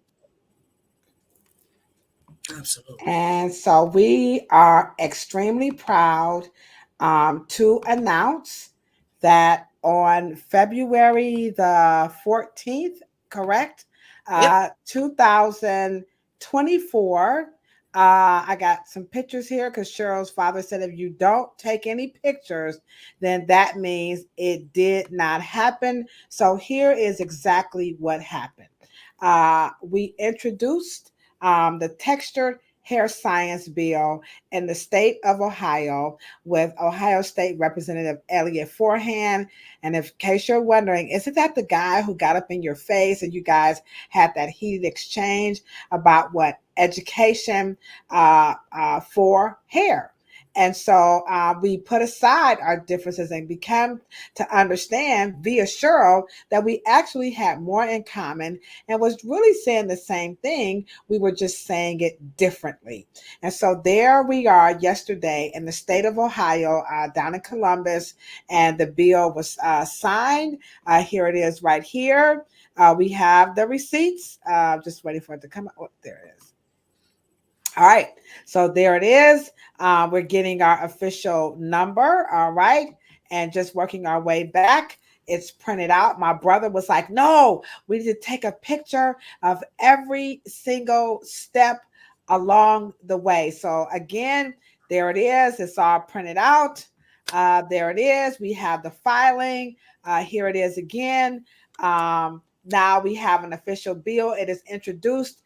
Absolutely. And so we are extremely proud to announce that on February the 14th, correct? Yep. 2024. I got some pictures here because Cheryl's father said if you don't take any pictures, then that means it did not happen. So here is exactly what happened. We introduced the textured hair science bill in the state of Ohio with Ohio State Representative Elliot Forehand. And in case you're wondering, isn't that the guy who got up in your face and you guys had that heated exchange about what education for hair? And so we put aside our differences and became to understand via Cheryl that we actually had more in common and was really saying the same thing. We were just saying it differently. And so there we are yesterday in the state of Ohio, down in Columbus, and the bill was signed. Here it is right here. We have the receipts. Just waiting for it to come out. Oh, there it is. All right, so there it is. We're getting our official number, all right, and just working our way back. It's printed out. My brother was like, no, we need to take a picture of every single step along the way. So again, there it is. It's all printed out. There it is. We have the filing. Here it is again. Now we have an official bill. It is introduced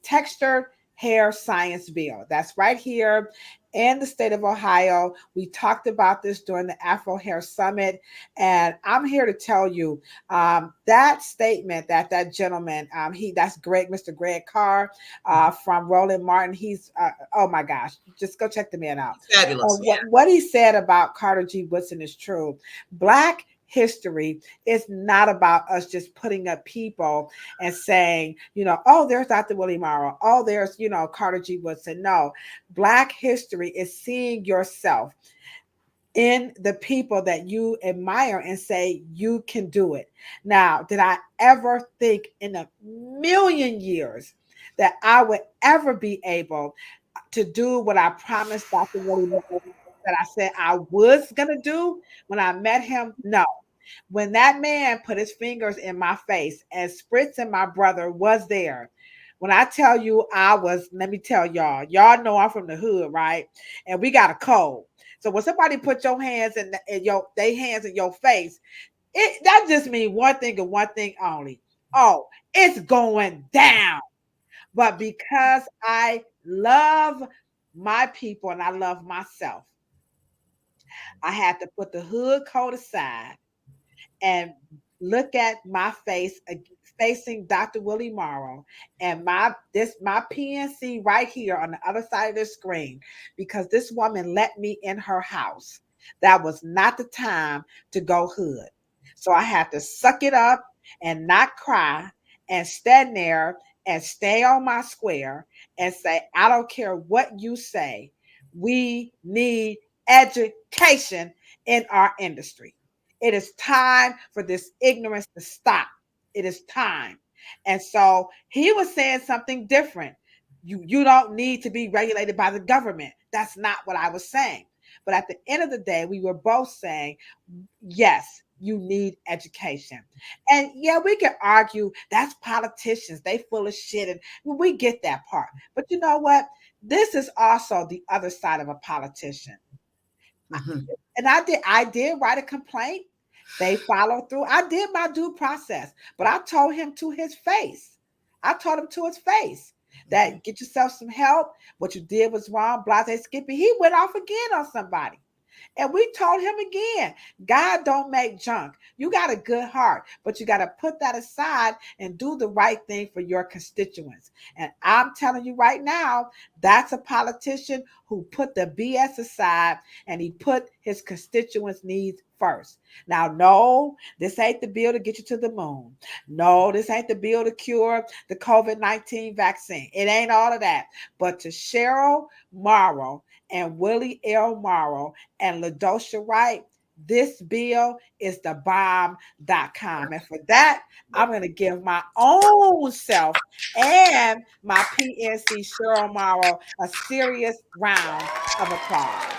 textured hair science bill. That's right here in the state of Ohio. We talked about this during the Afro Hair Summit, and I'm here to tell you that statement that gentleman, that's Mr. Greg Carr from Roland Martin. He's oh my gosh, just go check the man out. Fabulous. What he said about Carter G. Woodson is true. Black history is not about us just putting up people and saying, oh, there's Dr. Willie Morrow. Oh, there's, Carter G. Woodson. No, Black history is seeing yourself in the people that you admire and say, you can do it. Now, did I ever think in a million years that I would ever be able to do what I promised Dr. Willie Morrow that I said I was going to do when I met him? No. When that man put his fingers in my face and Spritz and my brother was there, when I tell you let me tell y'all know I'm from the hood, right? And we got a code. So when somebody put your hands in their hands in your face, that just means one thing and one thing only. Oh, it's going down. But because I love my people and I love myself, I had to put the hood coat aside and look at my face facing Dr. Willie Morrow and my PNC right here on the other side of the screen, because this woman let me in her house. That was not the time to go hood. So I had to suck it up and not cry and stand there and stay on my square and say, I don't care what you say. We need education in our industry. It is time for this ignorance to stop. It is time. And so he was saying something different. You don't need to be regulated by the government. That's not what I was saying. But at the end of the day, we were both saying, yes, you need education. And yeah, we can argue that's politicians. They full of shit. And we get that part. But you know what? This is also the other side of a politician. Mm-hmm. And I did write a complaint. They followed through. I did my due process, but I told him to his face. I told him to his face that get yourself some help. What you did was wrong. Blase Skippy. He went off again on somebody. And we told him again, God don't make junk. You got a good heart, but you got to put that aside and do the right thing for your constituents. And I'm telling you right now, that's a politician who put the BS aside and he put his constituents' needs first. Now, no, this ain't the bill to get you to the moon. No, this ain't the bill to cure the COVID-19 vaccine. It ain't all of that. But to Cheryl Morrow and Willie L. Morrow and Ladosha Wright, this bill is the bomb.com. And for that, I'm going to give my own self and my PNC Cheryl Morrow a serious round of applause.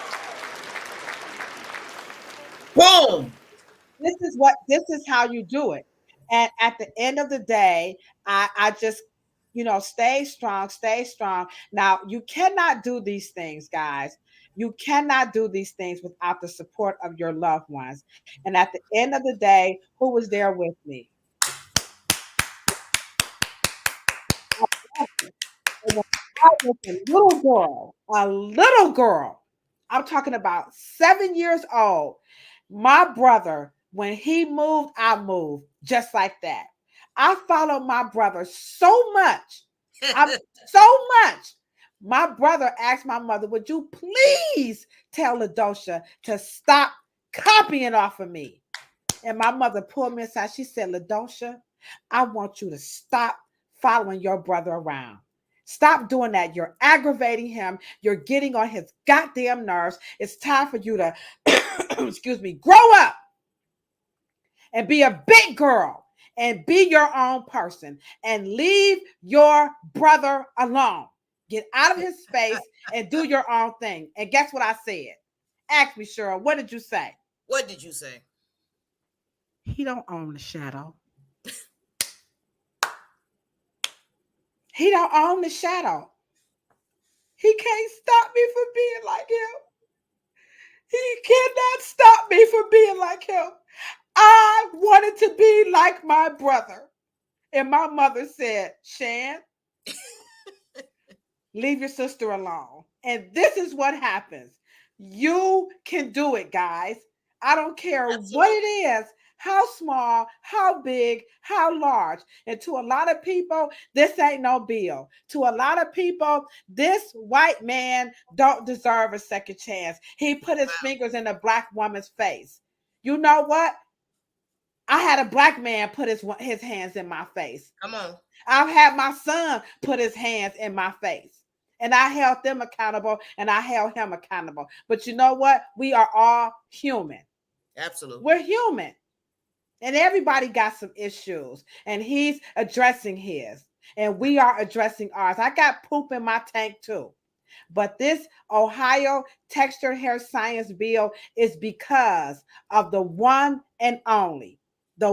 Boom! This is how you do it. And at the end of the day, I just, stay strong, stay strong. Now, you cannot do these things, guys. You cannot do these things without the support of your loved ones. And at the end of the day, who was there with me? I was a little girl. I'm talking about 7 years old. My brother, when he moved, I moved just like that. I followed my brother so much. My brother asked my mother, would you please tell Ladosha to stop copying off of me? And my mother pulled me aside. She said, Ladosha, I want you to stop following your brother around. Stop doing that. You're aggravating him. You're getting on his goddamn nerves. It's time for you to, grow up and be a big girl and be your own person and leave your brother alone. Get out of his space and do your own thing. And guess what I said? Ask me, Cheryl, what did you say? What did you say? He don't own the shadow. He don't own the shadow. He can't stop me from being like him. He cannot stop me from being like him. I wanted to be like my brother. And my mother said, Shan, Leave your sister alone. And this is what happens. You can do it, guys. I don't care what it is, how small, how big, how large. And to a lot of people, this ain't no bill. To a lot of people, this white man don't deserve a second chance. He put his fingers in a black woman's face. You know what? I had a black man put his hands in my face. Come on. I've had my son put his hands in my face. And I held them accountable and I held him accountable. But you know what? We are all human. Absolutely. We're human. And everybody got some issues. And he's addressing his. And we are addressing ours. I got poop in my tank too. But this Ohio textured hair science bill is because of the one and only, the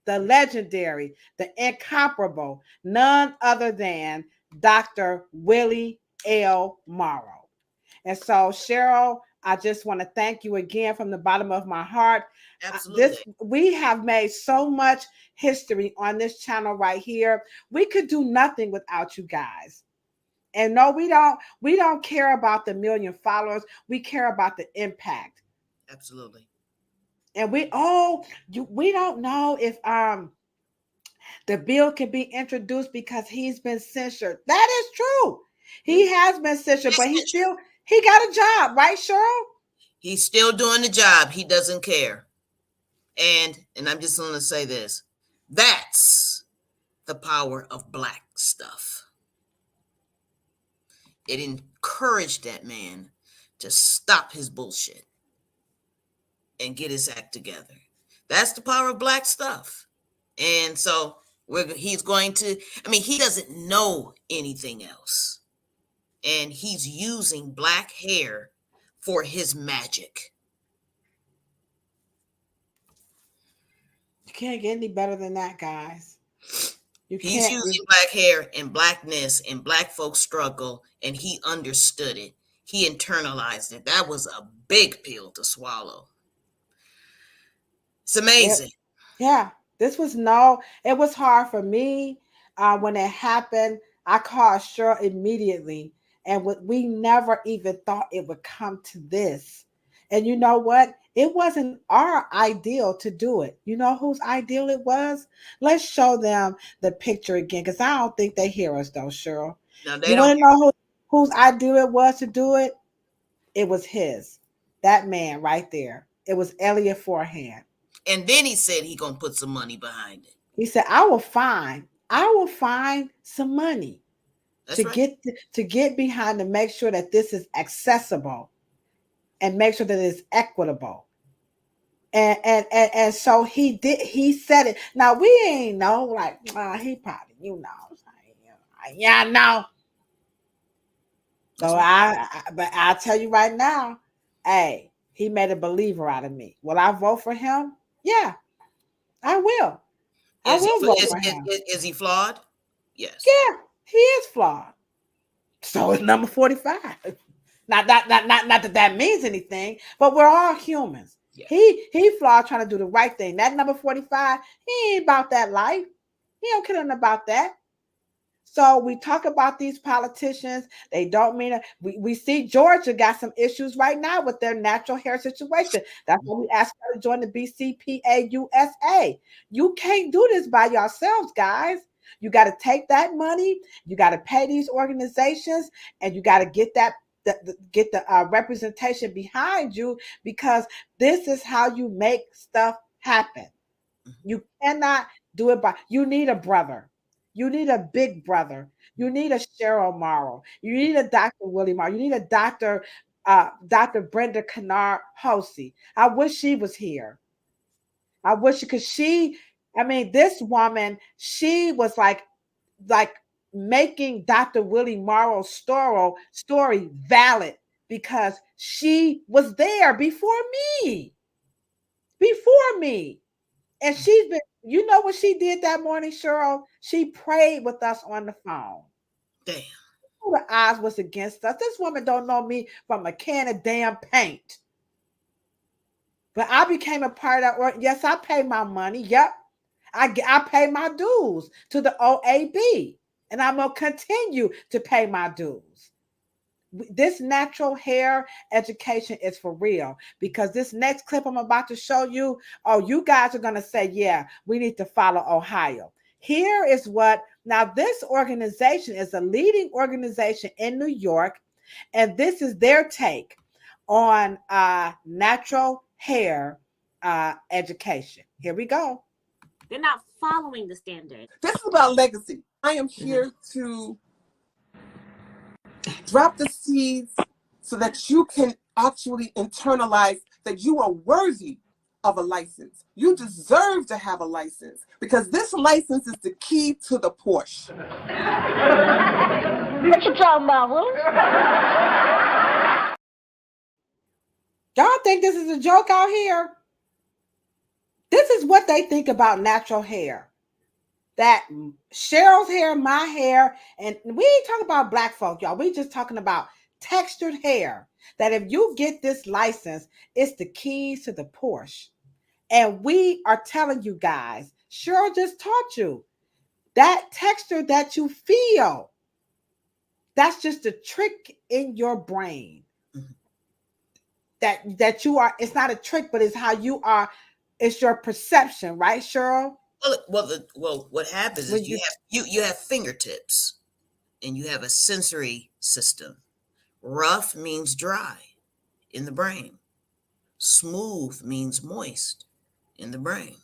legendary, the incomparable, none other than Dr. Willie L. Morrow. And so, Cheryl, I just want to thank you again from the bottom of my heart. Absolutely. We have made so much history on this channel right here. We could do nothing without you guys. And no, we don't care about the million followers. We care about the impact. Absolutely. And we don't know if the bill can be introduced because he's been censored. That is true. He has been censored, but he got a job, right, Cheryl? He's still doing the job. He doesn't care. And I'm just going to say this. That's the power of black stuff. It encouraged that man to stop his bullshit and get his act together. That's the power of black stuff. And so he's going to, he doesn't know anything else. And he's using black hair for his magic. You can't get any better than that, guys. He's using black hair and blackness and black folks' struggle, and he understood it. He internalized it. That was a big pill to swallow. It's amazing. Yeah. It was hard for me when it happened. I called Cheryl immediately, and we never even thought it would come to this. And you know what? It wasn't our ideal to do it. You know whose ideal it was? Let's show them the picture again, because I don't think they hear us though, Cheryl. No, you want to know whose ideal it was to do it? It was his. That man right there. It was Elliot Forehand. And then he said he gonna put some money behind it. He said, I will find some money to get behind to make sure that this is accessible and make sure that it's equitable. And so he said it. Now we ain't know, like, he probably, yeah, no. So but I'll tell you right now, hey, he made a believer out of me. Will I vote for him? Yeah, I will. I will vote for him. Is he flawed? Yes. Yeah, he is flawed. So it's number 45. Not that means anything, but we're all humans. Yeah. He flawed trying to do the right thing. That number 45, he ain't about that life. He don't care nothing about that. So we talk about these politicians. They don't mean it. We see Georgia got some issues right now with their natural hair situation. That's why we asked her to join the BCPA USA. You can't do this by yourselves, guys. You got to take that money. You got to pay these organizations, and you got to get the representation behind you, because this is how you make stuff happen. You cannot do it you need a brother. You need a big brother. You need a Cheryl Morrow. You need a Dr. Willie Morrow. You need a Dr. Brenda Kennard Hosey. I wish she was here. I wish, because this woman, she was like making Dr. Willie Morrow's story valid, because she was there before me. And she's been, you know what she did that morning, Cheryl? She prayed with us on the phone. Damn. The odds was against us. This woman don't know me from a can of damn paint. But I became a part of that work. Yes, I pay my money. Yep. I pay my dues to the OAB. and I'm going to continue to pay my dues. This natural hair education is for real, because this next clip I'm about to show you, oh, you guys are going to say, yeah, we need to follow Ohio. Here is what, now this organization is a leading organization in New York, and this is their take on natural hair education. Here we go. They're not following the standard. This is about legacy. I am here to drop the seeds so that you can actually internalize that you are worthy of a license. You deserve to have a license, because this license is the key to the Porsche. What you talking about, Will? Y'all think this is a joke out here? This is what they think about natural hair. That Cheryl's hair, my hair, and we ain't talking about black folk, y'all. We just talking about textured hair. That if you get this license, it's the keys to the Porsche. And we are telling you guys, Cheryl just taught you, that texture that you feel, that's just a trick in your brain. That you are, it's not a trick, but it's how you are, it's your perception, right, Cheryl? Well, what happens is you have fingertips, and you have a sensory system. Rough means dry in the brain. Smooth means moist in the brain.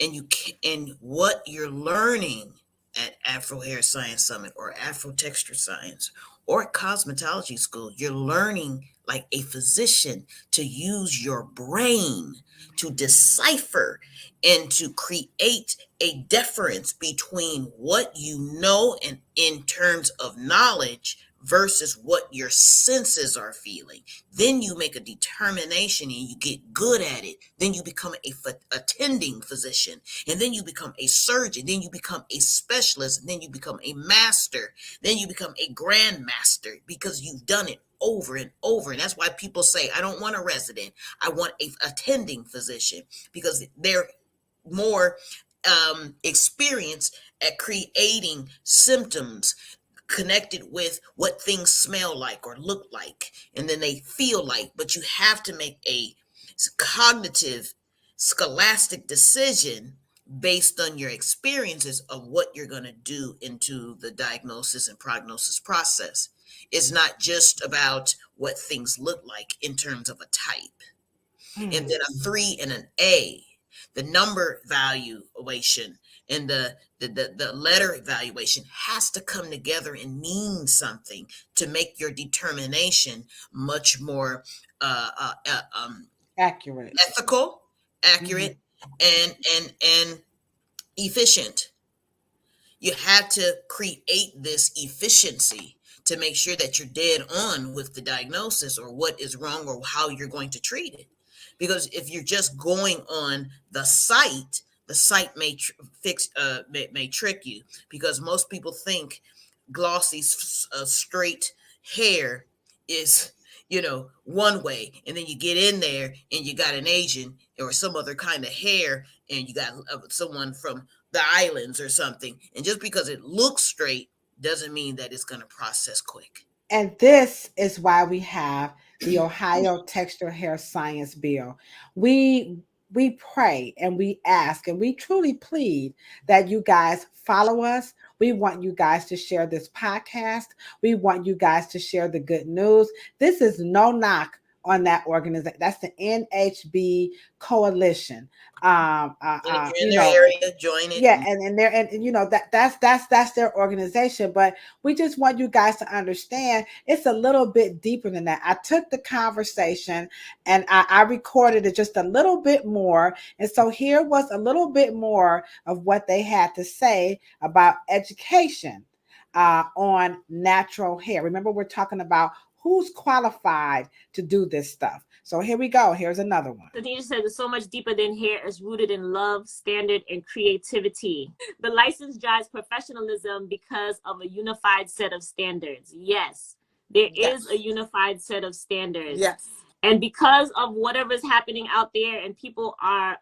And what you're learning at Afro Hair Science Summit or Afro Texture Science or cosmetology school, you're learning like a physician to use your brain to decipher and to create a difference between what you know and in terms of knowledge versus what your senses are feeling. Then you make a determination and you get good at it. Then you become a attending physician, and then you become a surgeon. Then you become a specialist. And then you become a master. Then you become a grandmaster, because you've done it over and over. And that's why people say, I don't want a resident. I want a attending physician, because they're more experienced at creating symptoms connected with what things smell like or look like, and then they feel like. But you have to make a cognitive, scholastic decision based on your experiences of what you're going to do into the diagnosis and prognosis process. It's not just about what things look like in terms of a type. And then a 3 and an A, the number valuation and the letter evaluation has to come together and mean something to make your determination much more accurate, ethical, accurate, and efficient. You have to create this efficiency to make sure that you're dead on with the diagnosis or what is wrong or how you're going to treat it. Because if you're just going on the site may trick you, because most people think glossy, straight hair is, one way, and then you get in there and you got an Asian or some other kind of hair, and you got someone from the islands or something, and just because it looks straight doesn't mean that it's going to process quick. And this is why we have the Ohio Texture Hair Science Bill. We pray and we ask and we truly plead that you guys follow us. We want you guys to share this podcast. We want you guys to share the good news. This is no knock on that organization. That's the NHB Coalition. If you're in their area, join it. Yeah, that's their organization. But we just want you guys to understand it's a little bit deeper than that. I took the conversation and I recorded it just a little bit more. And so here was a little bit more of what they had to say about education on natural hair. Remember, we're talking about who's qualified to do this stuff. So here we go. Here's another one. The teacher said it's so much deeper than hair. It's rooted in love, standard, and creativity. The license drives professionalism because of a unified set of standards. Yes, there is a unified set of standards. Yes. And because of whatever's happening out there and people are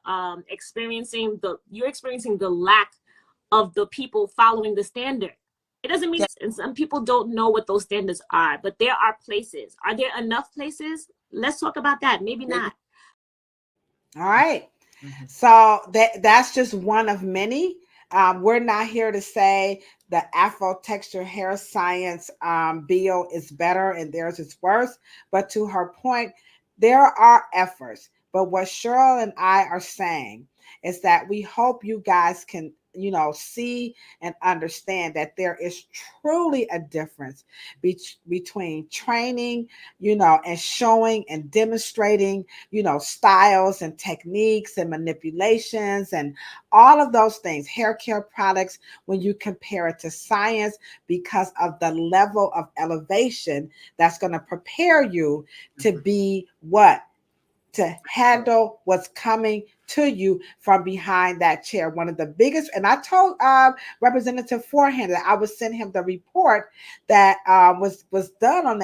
experiencing the lack of the people following the standard. It doesn't mean, and some people don't know what those standards are, but there are places. Are there enough places? Let's talk about that. Maybe not. All right. So that's just one of many. We're not here to say the Afro texture hair science bill is better and theirs is worse. But to her point, there are efforts. But what Cheryl and I are saying is that we hope you guys can, see and understand that there is truly a difference between training, and showing and demonstrating, styles and techniques and manipulations and all of those things, hair care products, when you compare it to science, because of the level of elevation that's going to prepare you to be what? To handle what's coming to you from behind that chair. One of the biggest, and I told Representative Forehand that I would send him the report that was done on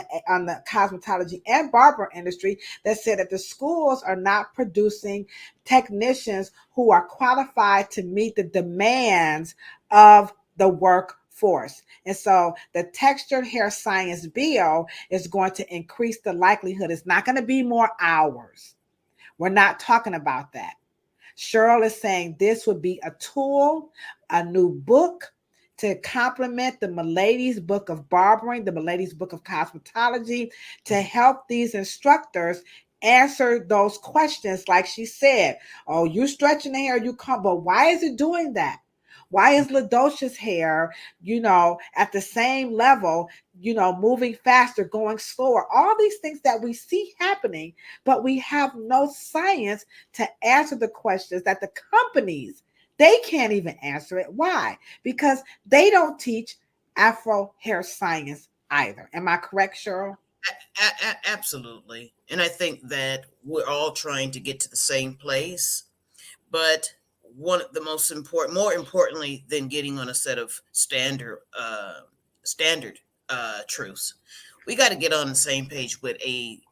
the cosmetology and barber industry that said that the schools are not producing technicians who are qualified to meet the demands of the workforce. And so the textured hair science bill is going to increase the likelihood. It's not going to be more hours. We're not talking about that. Cheryl is saying this would be a tool, a new book to complement the Milady's Book of Barbering, the Milady's Book of Cosmetology, to help these instructors answer those questions. Like she said, oh, you stretching the hair, you come, but why is it doing that? Why is Ladosha's hair, at the same level, moving faster, going slower? All these things that we see happening, but we have no science to answer the questions that the companies, they can't even answer it. Why? Because they don't teach Afro hair science either. Am I correct, Cheryl? Absolutely. And I think that we're all trying to get to the same place, but one of the more importantly than getting on a set of standard truths, we got to get on the same page with a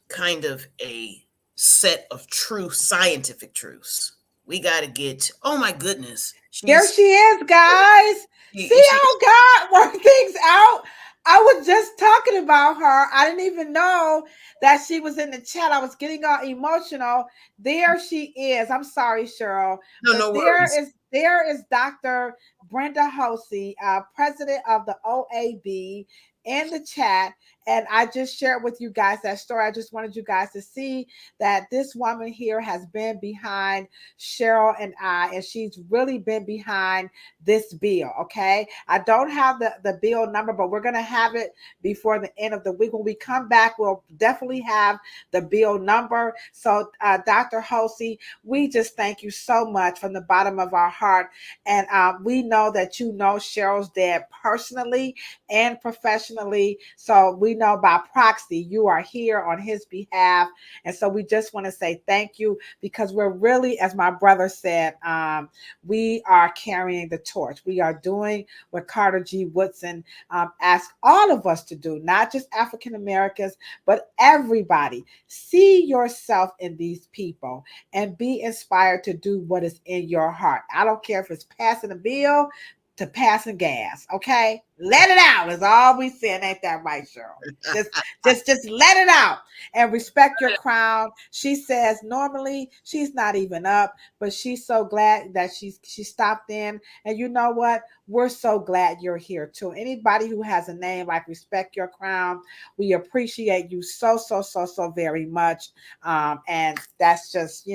kind of a set of true scientific truths. We got to get, oh my goodness. There she is, guys. See how God worked things out? I was just talking about her. I didn't even know that she was in the chat. I was getting all emotional. There she is. I'm sorry, Cheryl. No worries. There is Dr. Brenda Hosey, president of the OAB, in the chat. And I just shared with you guys that story. I just wanted you guys to see that this woman here has been behind Cheryl and I, and she's really been behind this bill. Okay. I don't have the bill number, but we're going to have it before the end of the week. When we come back, we'll definitely have the bill number. So Dr. Hosey, we just thank you so much from the bottom of our heart. And we know that you know Cheryl's dad personally and professionally. So we know by proxy, you are here on his behalf. And so we just want to say thank you, because we're really, as my brother said, we are carrying the torch. We are doing what Carter G. Woodson asked all of us to do, not just African Americans, but everybody. See yourself in these people and be inspired to do what is in your heart. I don't care if it's passing a bill to passing gas. Okay, let it out is all we saying. Ain't that right, Cheryl? Just let it out and respect your crown. She says normally she's not even up, but she's so glad that she stopped in. And you know what? We're so glad you're here too. Anybody who has a name like Respect Your Crown, we appreciate you so very much. And that's just,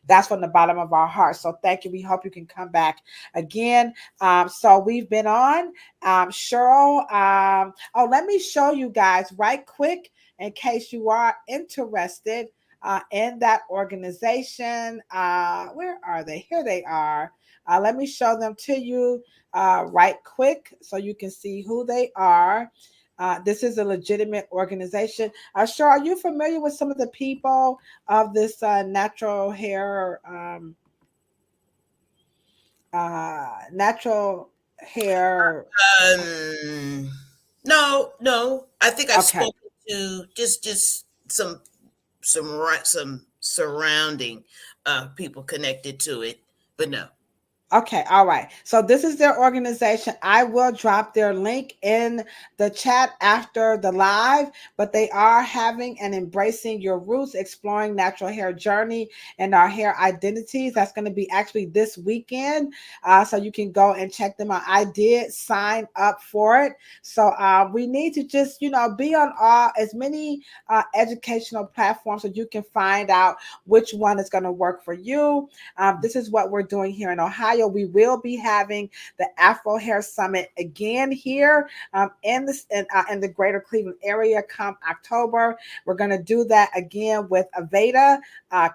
that's from the bottom of our heart. So thank you. We hope you can come back again. So we've been on Cheryl. Let me show you guys right quick in case you are interested in that organization. Where are they? Here they are. Let me show them to you right quick so you can see who they are. This is a legitimate organization. Cheryl, are you familiar with some of the people of this natural hair? Natural hair. No. I think I've spoken to just some surrounding people connected to it. But no. Okay, all right. So this is their organization. I will drop their link in the chat after the live, but they are having an Embracing Your Roots, Exploring Natural Hair Journey and Our Hair Identities. That's going to be actually this weekend. So you can go and check them out. I did sign up for it. So we need to just, be on as many educational platforms so you can find out which one is going to work for you. This is what we're doing here in Ohio. We will be having the Afro Hair Summit again here in the greater Cleveland area come October. We're going to do that again with Aveda,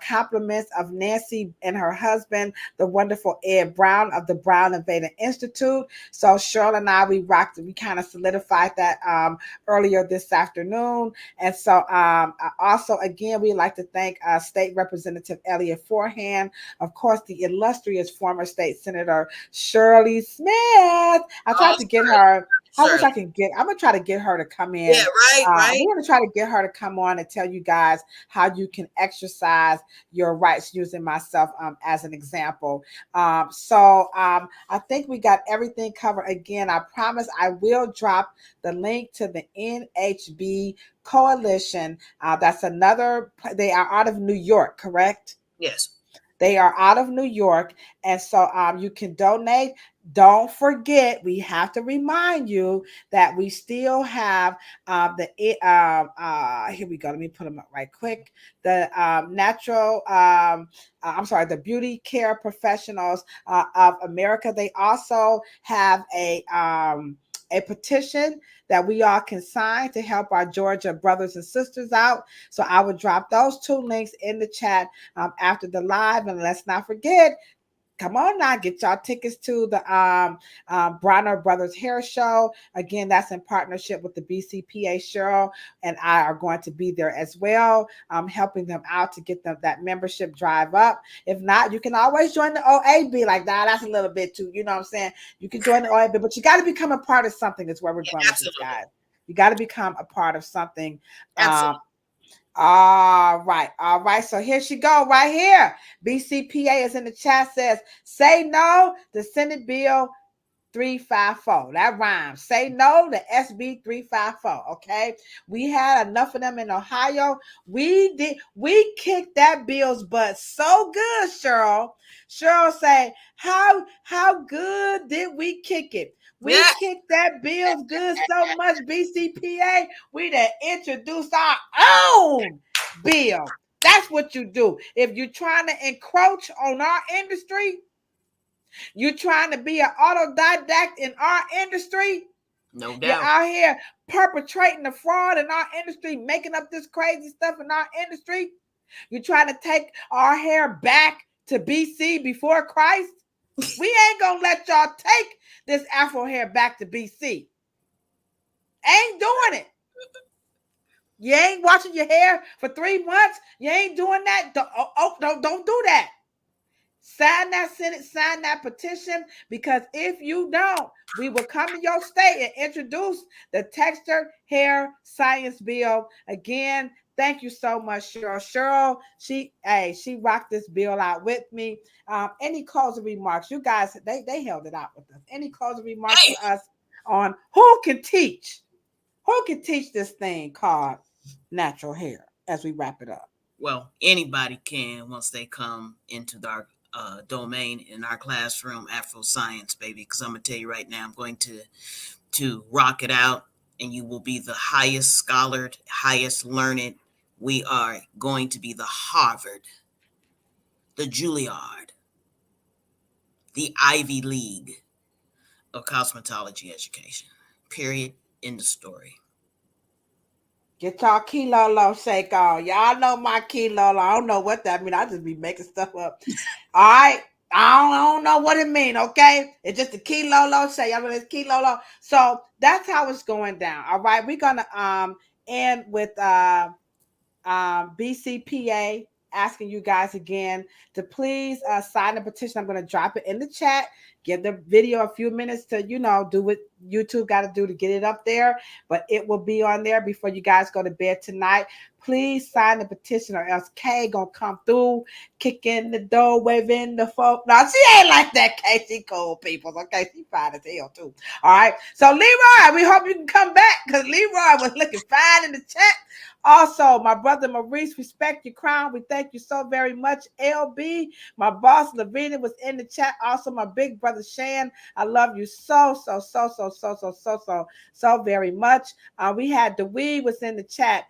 compliments of Nancy and her husband, the wonderful Ed Brown of the Brown Aveda Institute. So Cheryl and I, we kind of solidified that earlier this afternoon. And so also, again, we'd like to thank State Representative Elliott Forehand, of course, the illustrious former state senator Shirley Smith. I tried to get her. I wish I can get. I'm gonna try to get her to come in. Yeah, right. We're gonna try to get her to come on and tell you guys how you can exercise your rights using myself as an example. So I think we got everything covered. Again, I promise I will drop the link to the NHB Coalition. That's another. They are out of New York, correct? Yes. They are out of New York. And so you can donate. Don't forget, we have to remind you that we still have here we go. Let me put them up right quick. The the Beauty Care Professionals of America. They also have a petition that we all can sign to help our Georgia brothers and sisters out. So I will drop those two links in the chat after the live. And let's not forget, come on now, get y'all tickets to the Bronner Brothers Hair Show. Again, that's in partnership with the BCPA. Cheryl and I are going to be there as well, helping them out to get them that membership drive up. If not, you can always join the OAB. Like, that's a little bit too, you know what I'm saying? You can join the OAB, but you got to become a part of something is where we're going with this, guys. You got to become a part of something. Absolutely. All right. So here she go right here. BCPA is in the chat, says, say no to Senate Bill 354. That rhymes. Say no to SB 354. Okay. We had enough of them in Ohio. We kicked that bill's butt so good, Cheryl. Cheryl say, how good did we kick it? We kicked that bill's good so much, BCPA. We done introduced our own bill. That's what you do. If you're trying to encroach on our industry, you're trying to be an autodidact in our industry. No doubt. You're out here perpetrating the fraud in our industry, making up this crazy stuff in our industry. You're trying to take our hair back to BC before Christ. We ain't gonna let y'all take this Afro hair back to BC. Ain't doing it. You ain't washing your hair for 3 months. You ain't doing that. Don't do that. Sign that Senate, sign that petition, because if you don't, we will come to your state and introduce the Textured Hair Science Bill. Again, thank you so much, Cheryl. Cheryl, she rocked this bill out with me. Any closing remarks? You guys, they held it out with us. Any closing remarks for us on who can teach this thing called natural hair as we wrap it up? Well, anybody can once they come into our domain in our classroom, Afro Science, baby. Because I'm gonna tell you right now, I'm going to rock it out, and you will be the highest scholared, highest learned. We are going to be the Harvard, the Juilliard, the Ivy League of cosmetology education. Period. End of story. Get y'all Kilolo shake on. Y'all know my Kilolo. I don't know what that means. I just be making stuff up. All right. I don't know what it means, okay? It's just a Kilolo shake. Y'all know it's Kilolo. So that's how it's going down. All right. We're gonna end with BCPA asking you guys again to please sign the petition. I'm going to drop it in the chat. Give the video a few minutes to, do what YouTube got to do to get it up there. But it will be on there before you guys go to bed tonight. Please sign the petition or else Kay going to come through, kick in the door, waving the folk. No, she ain't like that, Kay. She cool, people. Okay, she fine as hell, too. All right. So, Leroy, we hope you can come back because Leroy was looking fine in the chat. Also, my brother Maurice, respect your crown. We thank you so very much. LB, my boss Lavina was in the chat. Also, my big brother Shan, I love you so very much. We had Dewey was in the chat.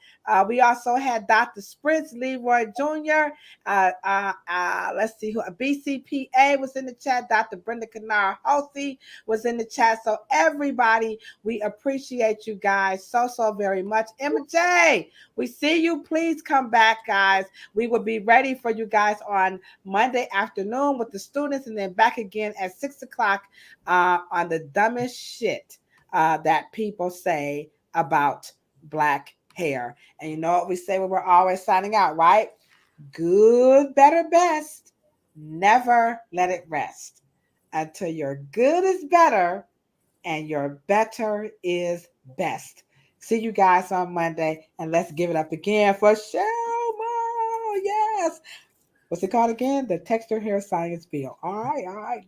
We also had Dr. Spritz, Leroy Jr. Let's see who BCPA was in the chat. Dr. Brenda Kanar Healthy was in the chat. So everybody, we appreciate you guys so very much. Emma J, we see you. Please come back, guys. We will be ready for you guys on Monday afternoon with the students, and then back again at 6 o'clock on the dumbest shit that people say about Black hair. And you know what we say when we're always signing out, right? Good, better, best. Never let it rest until your good is better and your better is best. See you guys on Monday, and let's give it up again for Cheryl Morrow. Yes. What's it called again? The Texture Hair Science Bill. All right.